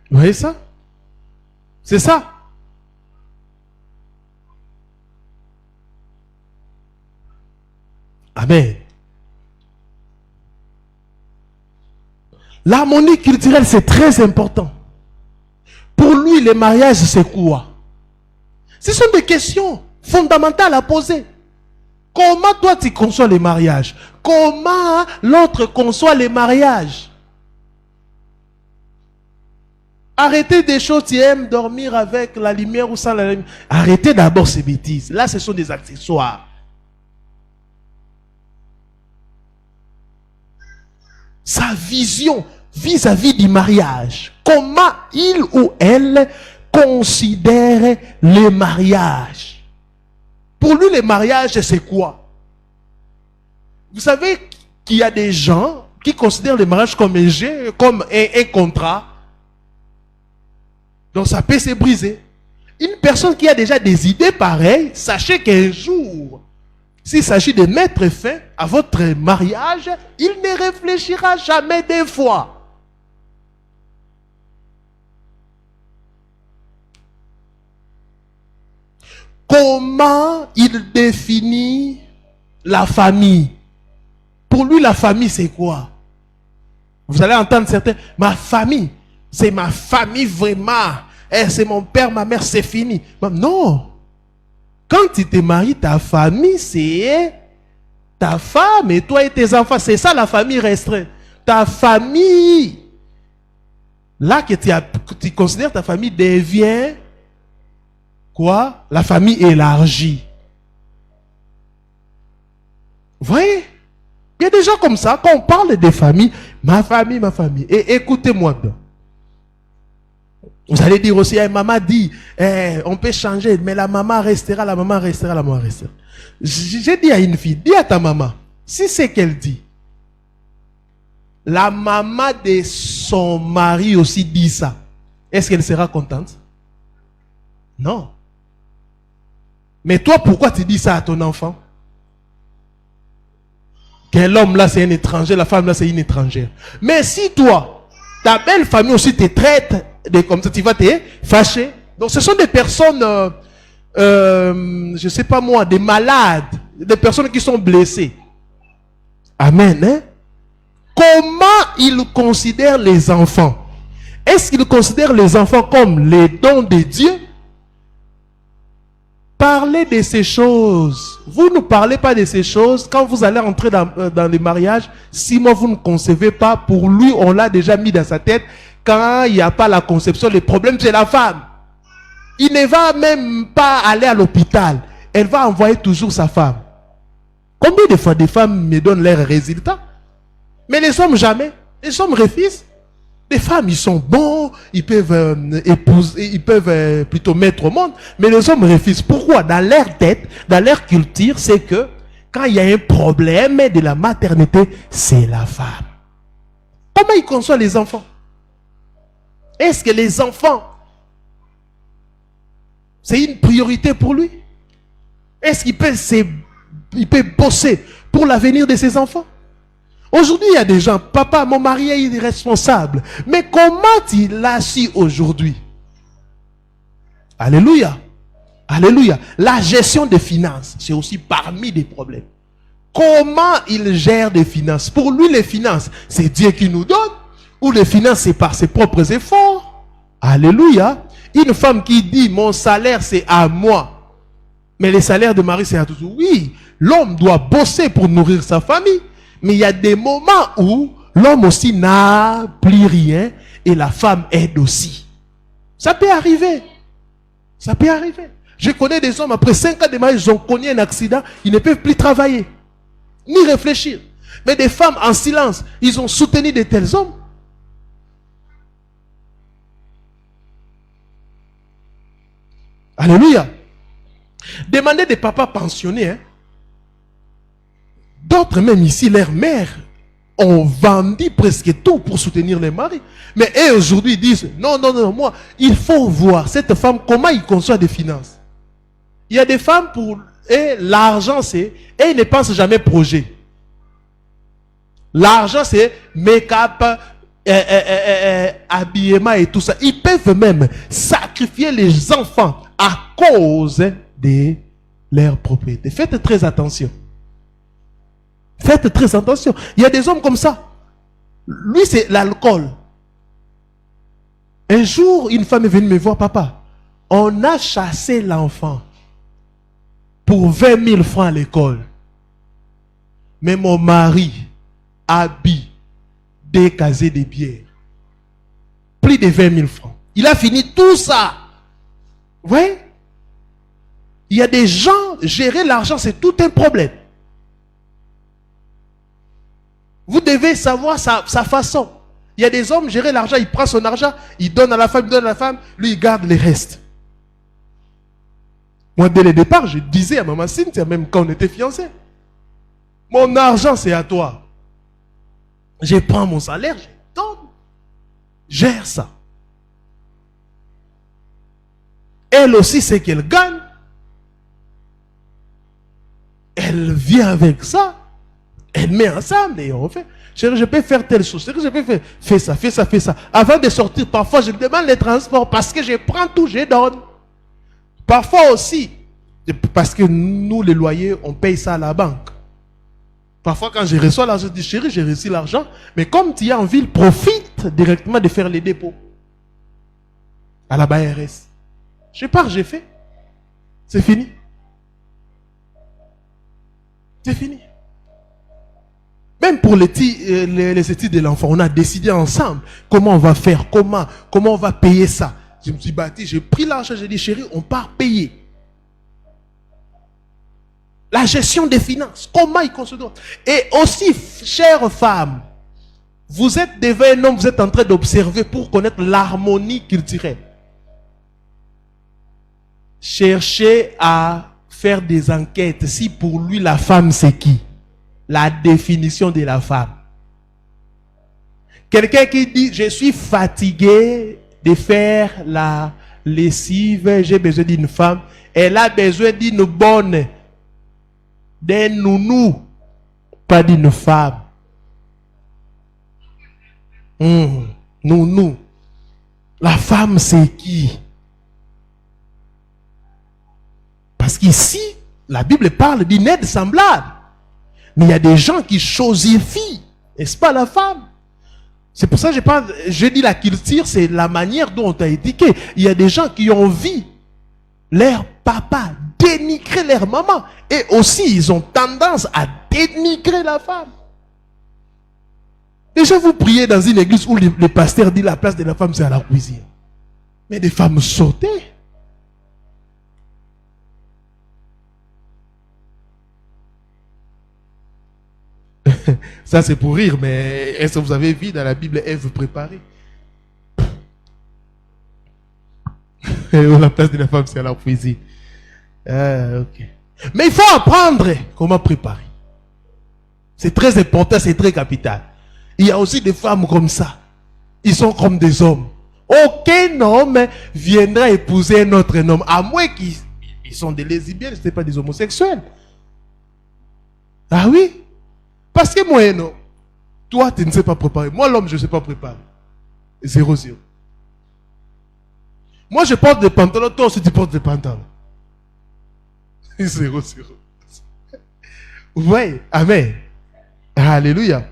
Vous voyez ça? C'est ça. Amen. L'harmonie culturelle, c'est très important. Pour lui, le mariage, c'est quoi? Ce sont des questions fondamentales à poser. Comment toi, tu conçois le mariage? Comment l'autre conçoit le mariage? Arrêtez des choses, tu aimes dormir avec la lumière ou sans la lumière. Arrêtez d'abord ces bêtises. Là, ce sont des accessoires. Sa vision, vis-à-vis du mariage. Comment il ou elle considère le mariage. Pour lui, le mariage, c'est quoi? Vous savez qu'il y a des gens qui considèrent le mariage comme un jeu, comme un contrat. Donc ça peut se briser. Une personne qui a déjà des idées pareilles, sachez qu'un jour, s'il s'agit de mettre fin à votre mariage, il ne réfléchira jamais deux fois. Comment il définit la famille? Pour lui, la famille, c'est quoi? Vous allez entendre certains, ma famille, c'est ma famille vraiment. C'est mon père, ma mère, c'est fini. Non. Quand tu te maries, ta famille, c'est ta femme et toi et tes enfants. C'est ça la famille restreinte. Ta famille, là que tu considères ta famille, devient quoi? La famille élargie. Vous voyez? Il y a des gens comme ça, quand on parle des familles, ma famille, ma famille. Et écoutez-moi bien. Vous allez dire aussi, maman dit, on peut changer, mais la maman restera, la maman restera, la maman restera. J'ai dit à une fille, dis à ta maman, si c'est qu'elle dit, la maman de son mari aussi dit ça, est-ce qu'elle sera contente? Non. Mais toi, pourquoi tu dis ça à ton enfant? Que l'homme là c'est un étranger, la femme là c'est une étrangère. Mais si toi, ta belle famille aussi te traite comme ça, tu vas te fâcher. Donc ce sont des personnes, je sais pas moi, des malades, des personnes qui sont blessées. Amen. Hein? Comment ils considèrent les enfants? Est-ce qu'ils considèrent les enfants comme les dons de Dieu? Parlez de ces choses. Vous ne parlez pas de ces choses. Quand vous allez entrer dans les mariages, si moi vous ne concevez pas, pour lui, on l'a déjà mis dans sa tête. Quand il n'y a pas la conception, le problème c'est la femme. Il ne va même pas aller à l'hôpital. Elle va envoyer toujours sa femme. Combien de fois des femmes me donnent leurs résultats? Mais les hommes jamais. Les hommes refusent. Les femmes, ils sont bons, ils peuvent épouser, ils peuvent plutôt mettre au monde, mais les hommes refusent. Pourquoi? Dans leur tête, dans leur culture, c'est que quand il y a un problème de la maternité, c'est la femme. Comment ils conçoivent les enfants? Est-ce que les enfants, c'est une priorité pour lui? Est-ce qu'il peut bosser pour l'avenir de ses enfants? Aujourd'hui, il y a des gens, papa, mon mari est irresponsable. Mais comment il a su aujourd'hui? Alléluia. Alléluia. La gestion des finances, c'est aussi parmi des problèmes. Comment il gère des finances? Pour lui, les finances, c'est Dieu qui nous donne, ou les finances, c'est par ses propres efforts? Alléluia. Une femme qui dit, mon salaire, c'est à moi. Mais le salaire de mari, c'est à tous. Oui, l'homme doit bosser pour nourrir sa famille. Mais il y a des moments où l'homme aussi n'a plus rien et la femme aide aussi. Ça peut arriver. Ça peut arriver. Je connais des hommes, après 5 ans de mariage, ils ont connu un accident, ils ne peuvent plus travailler, ni réfléchir. Mais des femmes en silence, ils ont soutenu de tels hommes. Alléluia. Demandez des papas pensionnés, hein. D'autres même ici, leurs mères ont vendu presque tout pour soutenir les maris. Mais eux aujourd'hui disent, non, non, non, moi, il faut voir cette femme, comment il conçoit des finances. Il y a des femmes pour eux, l'argent c'est, et ils ne pensent jamais projet. L'argent c'est make-up, habillement et tout ça. Ils peuvent même sacrifier les enfants à cause de leur propriété. Faites très attention. Faites très attention. Il y a des hommes comme ça. Lui, c'est l'alcool. Un jour, une femme est venue me voir, papa. On a chassé l'enfant pour 20 000 francs à l'école. Mais mon mari habille des casiers de bière. Plus de 20 000 francs. Il a fini tout ça. Vous voyez? Il y a des gens, gérer l'argent, c'est tout un problème. Vous devez savoir sa façon. Il y a des hommes, gérer l'argent, il prend son argent, il donne à la femme, lui il garde les restes. Moi, dès le départ, je disais à maman Cynthia, même quand on était fiancés, mon argent c'est à toi. Je prends mon salaire, je donne. Gère ça. Elle aussi, c'est qu'elle gagne. Elle vient avec ça. Elle met ensemble et on fait. Chérie, je peux faire telle chose. Chérie, je peux faire. Fais ça, fais ça, fais ça. Avant de sortir, parfois, je demande les transports parce que je prends tout, je donne. Parfois aussi, parce que nous, les loyers, on paye ça à la banque. Parfois, quand je reçois l'argent, je dis, chérie, j'ai reçu l'argent. Mais comme tu es en ville, profite directement de faire les dépôts. À la BRS. Je pars, j'ai fait. C'est fini. C'est fini. Même pour les études de l'enfant, on a décidé ensemble comment on va faire, comment on va payer ça. Je me suis battu, j'ai pris l'argent, j'ai dit, chérie, on part payer. La gestion des finances, comment il considère. Et aussi, chères femmes, vous êtes devant un homme, vous êtes en train d'observer pour connaître l'harmonie culturelle. Cherchez à faire des enquêtes. Si pour lui, la femme, c'est qui? La définition de la femme. Quelqu'un qui dit, je suis fatigué de faire la lessive, j'ai besoin d'une femme. Elle a besoin d'une bonne, d'un nounou, pas d'une femme. Nounou. La femme, c'est qui? Parce qu'ici, la Bible parle d'une aide semblable. Mais il y a des gens qui chosifient, n'est-ce pas, la femme? C'est pour ça que je dis la culture, c'est la manière dont on t'a éduqué. Il y a des gens qui ont vu leur papa dénigrer leur maman. Et aussi, ils ont tendance à dénigrer la femme. Déjà, vous priez dans une église où le pasteur dit la place de la femme, c'est à la cuisine. Mais des femmes sautées. Ça c'est pour rire, mais est-ce que vous avez vu dans la Bible Ève préparée? La place de la femme, c'est à la cuisine. Okay. Mais il faut apprendre comment préparer. C'est très important, c'est très capital. Il y a aussi des femmes comme ça. Ils sont comme des hommes. Aucun homme viendra épouser un autre homme, à moins qu'ils sont des lesbiennes, ce n'est pas des homosexuels. Ah oui? Parce que moi, non. Toi, tu ne sais pas préparer. Moi, l'homme, je ne sais pas préparer. 0-0. Moi, je porte des pantalons. Toi aussi, tu portes des pantalons. 0-0. Vous voyez? Amen. Alléluia.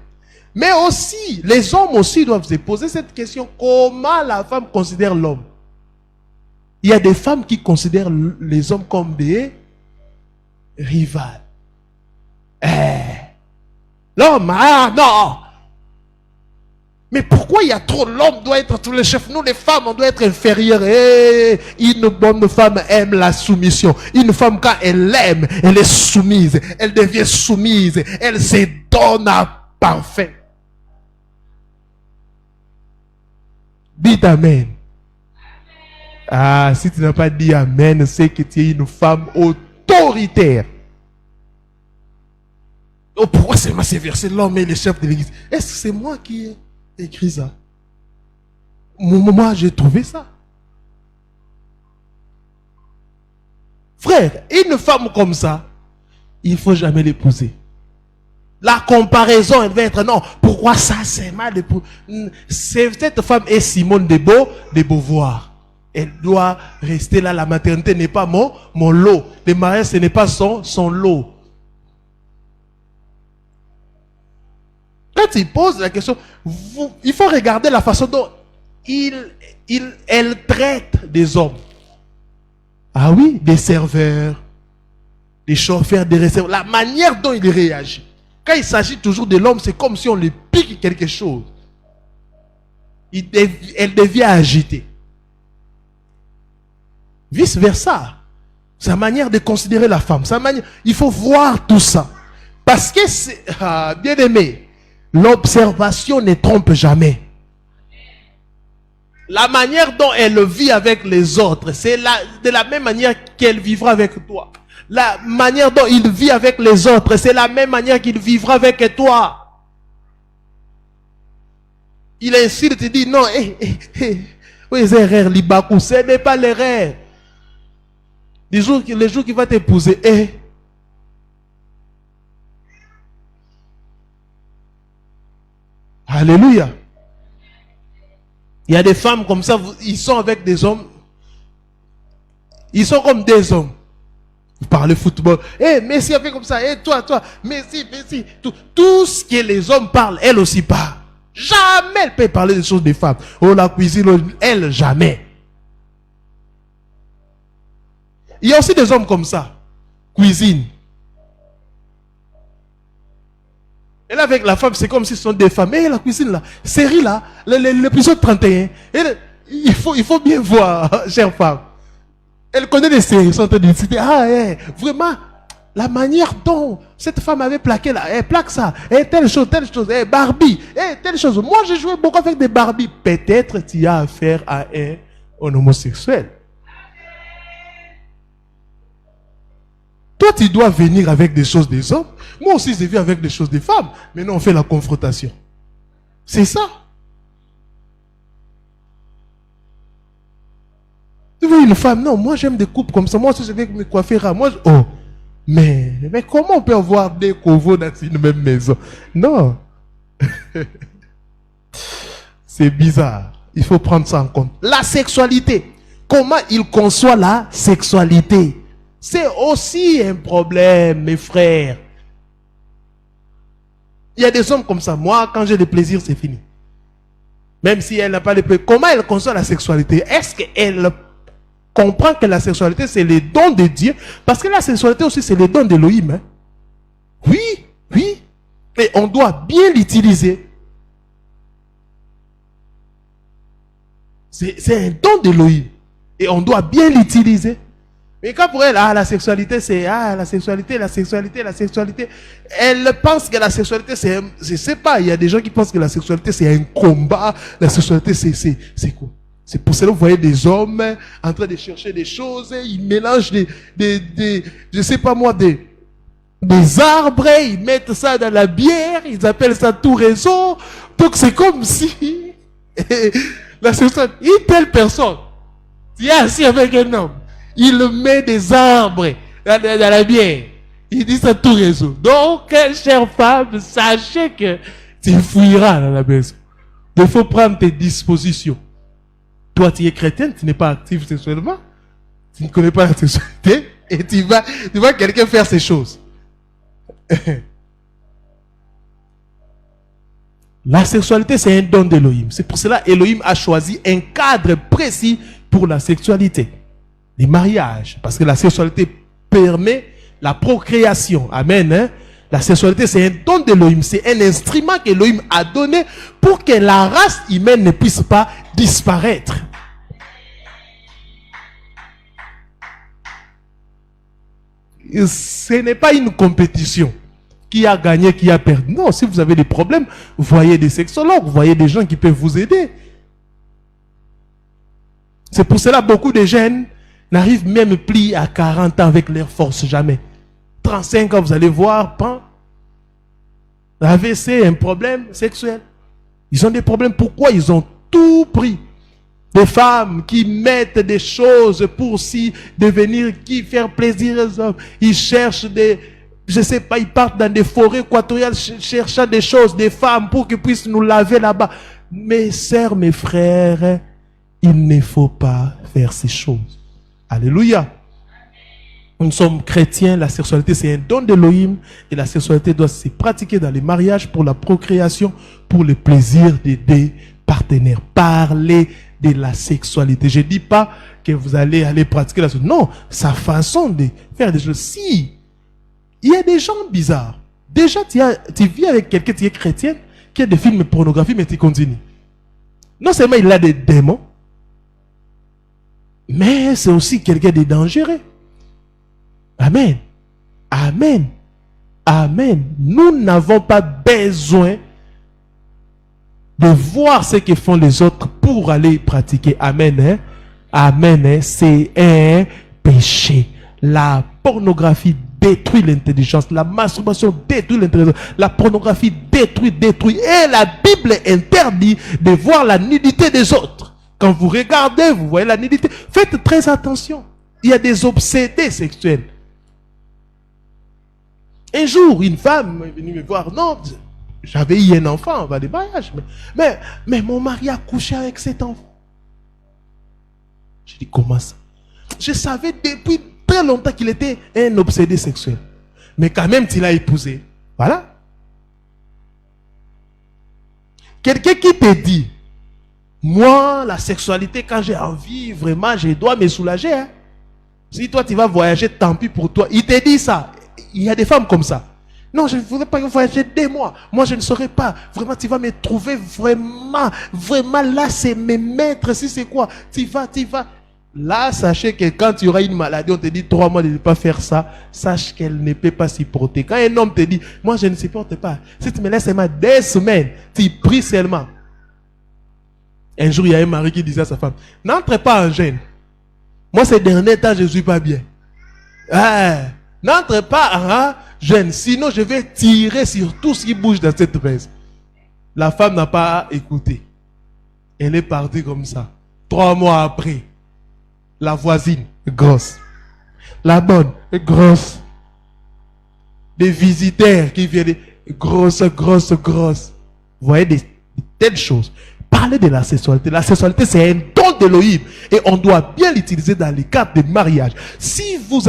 Mais aussi, les hommes aussi doivent se poser cette question. Comment la femme considère l'homme? Il y a des femmes qui considèrent les hommes comme des rivales. L'homme, non. Mais pourquoi il y a trop? L'homme doit être tous les chefs. Nous, les femmes, on doit être inférieures. Une bonne femme aime la soumission. Une femme, quand elle aime, elle est soumise. Elle devient soumise. Elle se donne à parfait. Dites Amen. Ah, si tu n'as pas dit Amen, c'est que tu es une femme autoritaire. Oh, pourquoi c'est ces versets? L'homme est le chef de l'église. Est-ce que c'est moi qui ai écrit ça? Moi, j'ai trouvé ça. Frère, une femme comme ça, il ne faut jamais l'épouser. La comparaison, elle va être non. Pourquoi ça, c'est mal? Cette femme est Simone de Beauvoir. Elle doit rester là. La maternité n'est pas mon lot. Le mariage, ce n'est pas son lot. Quand il pose la question, il faut regarder la façon dont elle traite des hommes. Ah oui, des serveurs, des chauffeurs, des receveurs. La manière dont il réagit. Quand il s'agit toujours de l'homme, c'est comme si on lui pique quelque chose. Elle devient agitée. Vice versa. Sa manière de considérer la femme. Il faut voir tout ça. Parce que, bien aimé, l'observation ne trompe jamais. La manière dont elle vit avec les autres, c'est de la même manière qu'elle vivra avec toi. La manière dont il vit avec les autres, c'est la même manière qu'il vivra avec toi. Il insulte, il dit non, oui, c'est rare, Libakou, ce n'est pas l'erreur. Les jours qu'il va t'épouser, Alléluia. Il y a des femmes comme ça, ils sont avec des hommes. Ils sont comme des hommes. Vous parlez football. Messi a fait comme ça. Toi, Messi. Tout ce que les hommes parlent, elle aussi parle. Jamais elle peut parler des choses des femmes. Oh, la cuisine, elle, jamais. Il y a aussi des hommes comme ça. Cuisine. Et là, avec la femme, c'est comme si ce sont des femmes. La cuisine là, série là, l'épisode 31. Il faut bien voir, chère femme. Elle connaît les séries, sont en train de citer. Vraiment, la manière dont cette femme avait plaqué là, elle plaque ça, telle chose, Barbie, telle chose. Moi, j'ai joué beaucoup avec des Barbie. Peut-être tu as affaire à un homosexuel. Toi, tu dois venir avec des choses des hommes. Moi aussi, je viens avec des choses des femmes. Maintenant, on fait la confrontation. C'est ça. Tu veux une femme? Non, moi, j'aime des coupes comme ça. Moi aussi, je vais me coiffer à moi. Mais comment on peut avoir des covos dans une même maison? Non. C'est bizarre. Il faut prendre ça en compte. La sexualité. Comment il conçoit la sexualité? C'est aussi un problème, mes frères. Il y a des hommes comme ça. Moi, quand j'ai des plaisirs, c'est fini. Même si elle n'a pas de plaisir. Comment elle conçoit la sexualité? Est-ce qu'elle comprend que la sexualité, c'est les dons de Dieu? Parce que la sexualité aussi, c'est les dons d'Élohim. Hein? Oui. Et on doit bien l'utiliser. C'est un don d'Élohim. Et on doit bien l'utiliser. Mais quand pour elle, la sexualité, c'est la sexualité. Elle pense que la sexualité, c'est, je sais pas, il y a des gens qui pensent que la sexualité, c'est un combat. La sexualité, c'est quoi? C'est pour cela que vous voyez des hommes en train de chercher des choses, ils mélangent je sais pas moi, des arbres, ils mettent ça dans la bière, ils appellent ça tout réseau. Donc c'est comme si la sexualité, une telle personne, qui est assis avec un homme, il met des arbres dans la bière. Il dit ça tout réseau. Donc, chère femme, sachez que tu fuiras dans la maison. Il faut prendre tes dispositions. Toi, tu es chrétienne, tu n'es pas active sexuellement. Tu ne connais pas la sexualité. Et tu vas quelqu'un faire ces choses. La sexualité, c'est un don d'Élohim. C'est pour cela qu'Élohim a choisi un cadre précis pour la sexualité. Les mariages. Parce que la sexualité permet la procréation. Amen. Hein? La sexualité, c'est un don d'Élohim. C'est un instrument qu'Élohim a donné pour que la race humaine ne puisse pas disparaître. Ce n'est pas une compétition. Qui a gagné, qui a perdu. Non, si vous avez des problèmes, voyez des sexologues, voyez des gens qui peuvent vous aider. C'est pour cela que beaucoup de jeunes n'arrivent même plus à 40 ans avec leur force, jamais. 35 ans, vous allez voir, l'AVC, un problème sexuel. Ils ont des problèmes. Pourquoi? Ils ont tout pris. Des femmes qui mettent des choses pour s'y devenir, qui faire plaisir aux hommes. Ils cherchent je sais pas, ils partent dans des forêts équatoriales cherchant des choses, des femmes pour qu'ils puissent nous laver là-bas. Mes sœurs, mes frères, il ne faut pas faire ces choses. Alléluia. Nous sommes chrétiens, la sexualité c'est un don d'Élohim et la sexualité doit se pratiquer dans les mariages pour la procréation, pour le plaisir des deux partenaires. Parlez de la sexualité. Je ne dis pas que vous allez aller pratiquer la sexualité. Non, sa façon de faire des choses. Si il y a des gens bizarres. Déjà, tu vis avec quelqu'un qui est chrétien, qui a des films pornographiques, mais tu continues. Non seulement il a des démons, mais c'est aussi quelqu'un de dangereux. Amen. Amen. Amen. Nous n'avons pas besoin de voir ce que font les autres pour aller pratiquer. Amen. Hein? Amen. Hein? C'est un péché. La pornographie détruit l'intelligence. La masturbation détruit l'intelligence. La pornographie détruit. Et la Bible interdit de voir la nudité des autres. Quand vous regardez, vous voyez la nudité. Faites très attention. Il y a des obsédés sexuels. Un jour, une femme est venue me voir. Non, j'avais eu un enfant avant le mariage. Mais mon mari a couché avec cet enfant. J'ai dit, comment ça? Je savais depuis très longtemps qu'il était un obsédé sexuel. Mais quand même, tu l'as épousé. Voilà. Quelqu'un qui te dit, moi, la sexualité, quand j'ai envie, vraiment, je dois me soulager. Hein. Si toi, tu vas voyager, tant pis pour toi. Il te dit ça. Il y a des femmes comme ça. Non, je ne voudrais pas voyager 2 mois. Moi, je ne saurais pas. Vraiment, tu vas me trouver vraiment là, c'est mes maîtres. Si c'est quoi? Tu vas. Là, sachez que quand tu auras une maladie, on te dit 3 mois de ne pas faire ça. Sache qu'elle ne peut pas supporter. Quand un homme te dit, moi, je ne supporte pas. Si tu me laisses seulement 2 semaines, tu pries seulement. Un jour, il y a un mari qui disait à sa femme, n'entre pas en jeûne. Moi, ces derniers temps, je ne suis pas bien. N'entre pas en jeûne, sinon je vais tirer sur tout ce qui bouge dans cette maison. La femme n'a pas écouté. Elle est partie comme ça. 3 mois après, la voisine, grosse. La bonne, grosse. Des visiteurs qui viennent, grosse. Vous voyez de telles choses. Parler de la sexualité. La sexualité, c'est un don d'Élohim. Et on doit bien l'utiliser dans les cadres de mariage. Si vous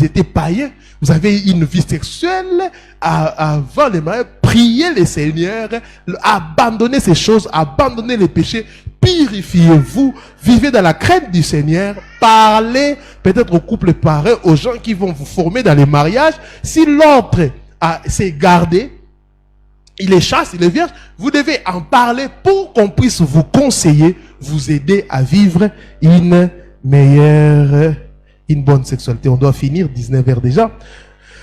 étiez païen, vous avez une vie sexuelle avant le mariage, priez le Seigneur, abandonnez ces choses, abandonnez les péchés, purifiez-vous, vivez dans la crainte du Seigneur, parlez peut-être aux couples pareils, aux gens qui vont vous former dans les mariages. Si l'autre s'est gardé, il est chaste, il est vierge, vous devez en parler pour qu'on puisse vous conseiller, vous aider à vivre une bonne sexualité. On doit finir, 19h déjà.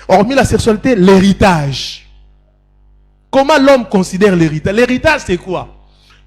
Hormis la sexualité, l'héritage. Comment l'homme considère l'héritage? L'héritage, c'est quoi?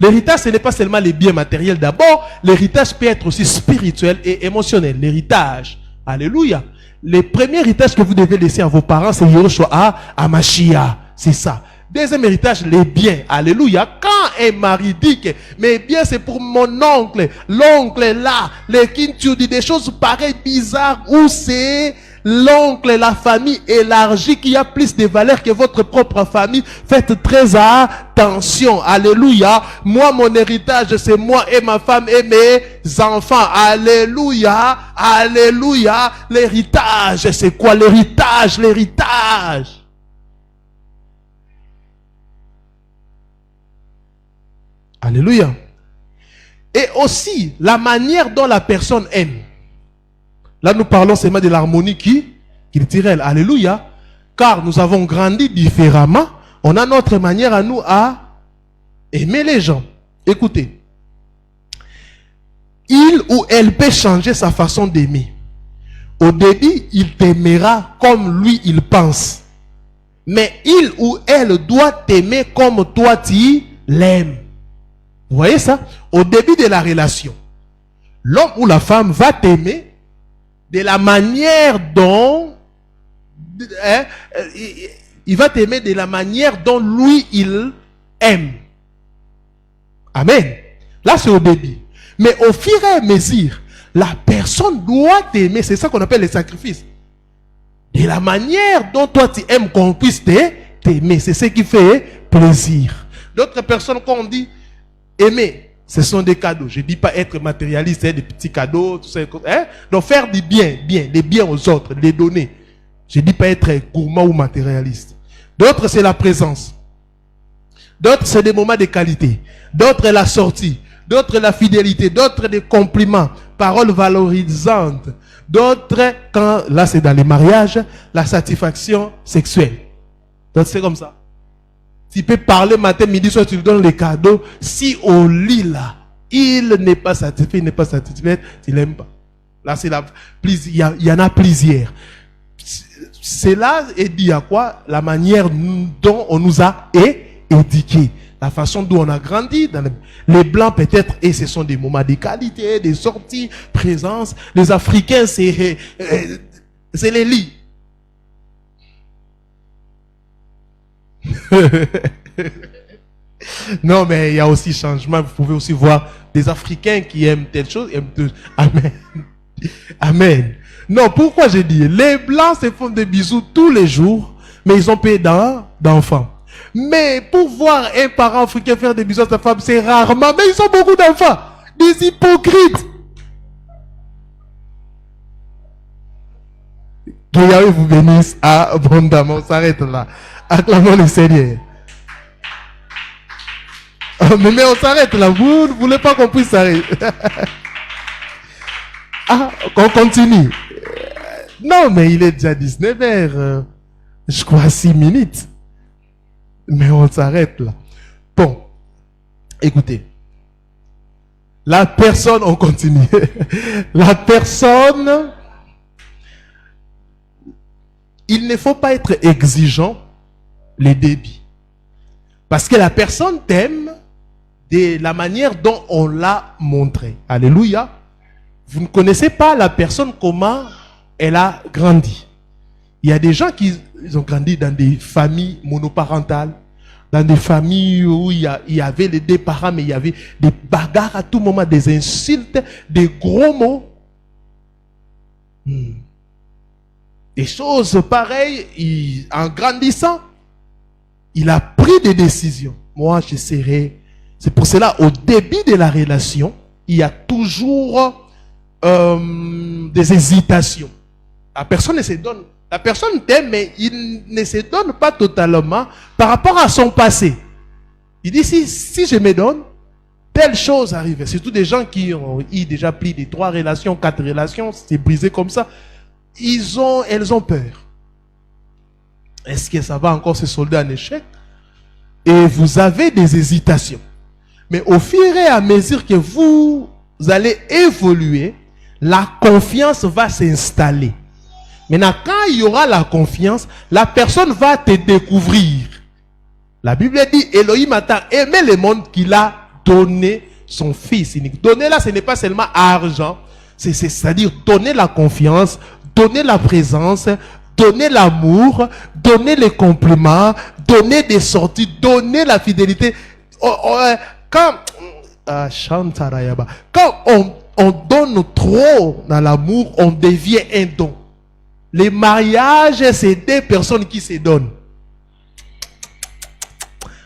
L'héritage, ce n'est pas seulement les biens matériels d'abord. L'héritage peut être aussi spirituel et émotionnel. L'héritage, alléluia. Le premier héritage que vous devez laisser à vos parents, c'est Yehoshua à Mashiach. C'est ça. Deuxième héritage, les biens. Alléluia. Quand un mari dit que mes biens c'est pour mon oncle, l'oncle est là, les kintu dit des choses pareilles bizarres, où c'est l'oncle, la famille élargie qui a plus de valeur que votre propre famille, faites très attention. Alléluia. Moi, mon héritage, c'est moi et ma femme et mes enfants. Alléluia. Alléluia. L'héritage, c'est quoi l'héritage? L'héritage. Alléluia. Et aussi, la manière dont la personne aime. Là, nous parlons seulement de l'harmonie qu'il tire elle. Alléluia. Car nous avons grandi différemment. On a notre manière à nous à aimer les gens. Écoutez. Il ou elle peut changer sa façon d'aimer. Au début, il t'aimera comme lui, il pense. Mais il ou elle doit t'aimer comme toi, tu l'aimes. Vous voyez ça? Au début de la relation, l'homme ou la femme va t'aimer de la manière dont il va t'aimer de la manière dont lui, il aime. Amen. Là, c'est au début. Mais au fur et à mesure, la personne doit t'aimer. C'est ça qu'on appelle les sacrifices. De la manière dont toi, tu aimes qu'on puisse t'aimer. C'est ce qui fait plaisir. D'autres personnes, quand on dit aimer, ce sont des cadeaux. Je ne dis pas être matérialiste, des petits cadeaux, tout ça. Donc faire du bien, des biens aux autres, les donner. Je ne dis pas être gourmand ou matérialiste. D'autres, c'est la présence. D'autres, c'est des moments de qualité. D'autres, la sortie. D'autres, la fidélité. D'autres, des compliments, paroles valorisantes. D'autres, là c'est dans les mariages, la satisfaction sexuelle. Donc c'est comme ça. Tu peux parler matin, midi, soir, tu lui donnes les cadeaux. Si au lit là, il n'est pas satisfait, il n'est pas satisfait, tu l'aimes pas. Là, c'est il y en a plusieurs. Cela est dit à quoi? La manière dont on nous a éduqués. la façon dont on a grandi. Les Blancs peut-être, et ce sont des moments de qualité, des sorties, présence. Les Africains, c'est les lits. Non, mais il y a aussi changement. Vous pouvez aussi voir des Africains qui aiment telle chose. Amen. Amen. Non, pourquoi j'ai dit, les Blancs se font des bisous tous les jours, mais ils ont payé d'enfants. Mais pour voir un parent africain faire des bisous à sa femme, c'est rarement, mais ils ont beaucoup d'enfants. Des hypocrites. Que Yahweh vous bénisse abondamment. On s'arrête là. Acclamons le Seigneur. Mais on s'arrête là. Vous ne voulez pas qu'on puisse s'arrêter. Qu'on continue. Non, mais il est déjà 19h. Je crois 6 minutes. Mais on s'arrête là. Bon. Écoutez. La personne, on continue. La personne, il ne faut pas être exigeant les débits. Parce que la personne t'aime de la manière dont on l'a montré. Alléluia. Vous ne connaissez pas la personne, comment elle a grandi. Il y a des gens qui ont grandi dans des familles monoparentales, dans des familles où il y avait les deux parents, mais il y avait des bagarres à tout moment, des insultes, des gros mots. Des choses pareilles, en grandissant, il a pris des décisions. Moi, je serai... C'est pour cela, au début de la relation, il y a toujours des hésitations. La personne ne se donne. La personne t'aime, mais il ne se donne pas totalement par rapport à son passé. Il dit, si je me donne, telle chose arrive. Surtout des gens qui ont eu déjà plus de 3 relations, 4 relations, c'est brisé comme ça. Elles ont peur. Est-ce que ça va encore se solder en échec? Et vous avez des hésitations. Mais au fur et à mesure que vous allez évoluer, la confiance va s'installer. Maintenant, quand il y aura la confiance, la personne va te découvrir. La Bible dit, Elohim a aimé le monde qu'il a donné son fils unique. Donner là, ce n'est pas seulement argent, c'est-à-dire donner la confiance, donner la présence, donner l'amour, donner les compliments, donner des sorties, donner la fidélité. Quand on donne trop dans l'amour, on devient un don. Les mariages, c'est des personnes qui se donnent.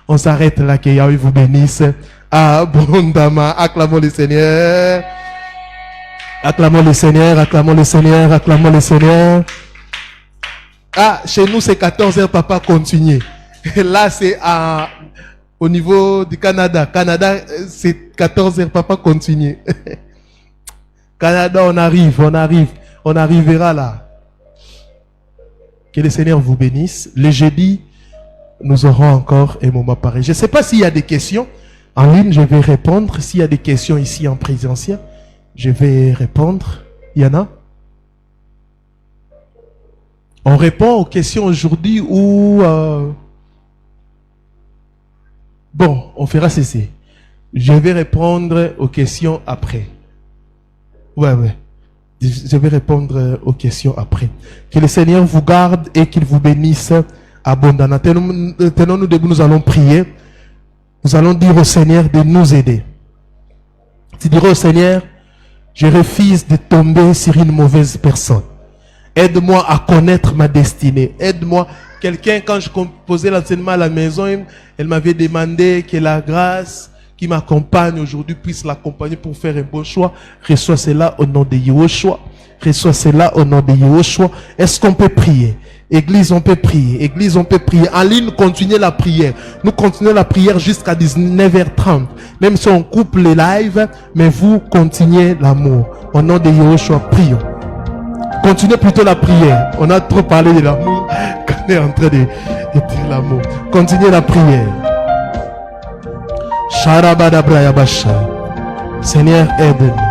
On s'arrête là, que Yahweh vous bénisse abondamment. Acclamons le Seigneur. Acclamons le Seigneur, acclamons le Seigneur, acclamons le Seigneur. Chez nous, c'est 14h, papa, continuez. Là, c'est au niveau du Canada. Canada, c'est 14h, papa, continuez. Canada, on arrivera là. Que le Seigneur vous bénisse. Le jeudi, nous aurons encore un moment pareil. Je ne sais pas s'il y a des questions. En ligne, je vais répondre. S'il y a des questions ici en présentiel, je vais répondre. Il y en a? On répond aux questions aujourd'hui ou... Bon, on fera ceci. Je vais répondre aux questions après. Ouais. Je vais répondre aux questions après. Que le Seigneur vous garde et qu'il vous bénisse abondamment. Tenons-nous debout, nous allons prier. Nous allons dire au Seigneur de nous aider. Tu diras au Seigneur, je refuse de tomber sur une mauvaise personne. Aide-moi à connaître ma destinée. Aide-moi. Quelqu'un, quand je composais l'enseignement à la maison, elle m'avait demandé que la grâce qui m'accompagne aujourd'hui puisse l'accompagner pour faire un bon choix. Reçois cela au nom de Yahushua. Reçois cela au nom de Yahushua. Est-ce qu'on peut prier? Église, on peut prier. Église, on peut prier. En ligne, continuez la prière. Nous continuons la prière jusqu'à 19h30. Même si on coupe les lives, mais vous continuez l'amour. Au nom de Yahushua, prions. Continuez plutôt la prière. On a trop parlé de l'amour quand on est en train de dire l'amour. Continuez la prière. Sharabadabrayabasha. Seigneur, aide-nous.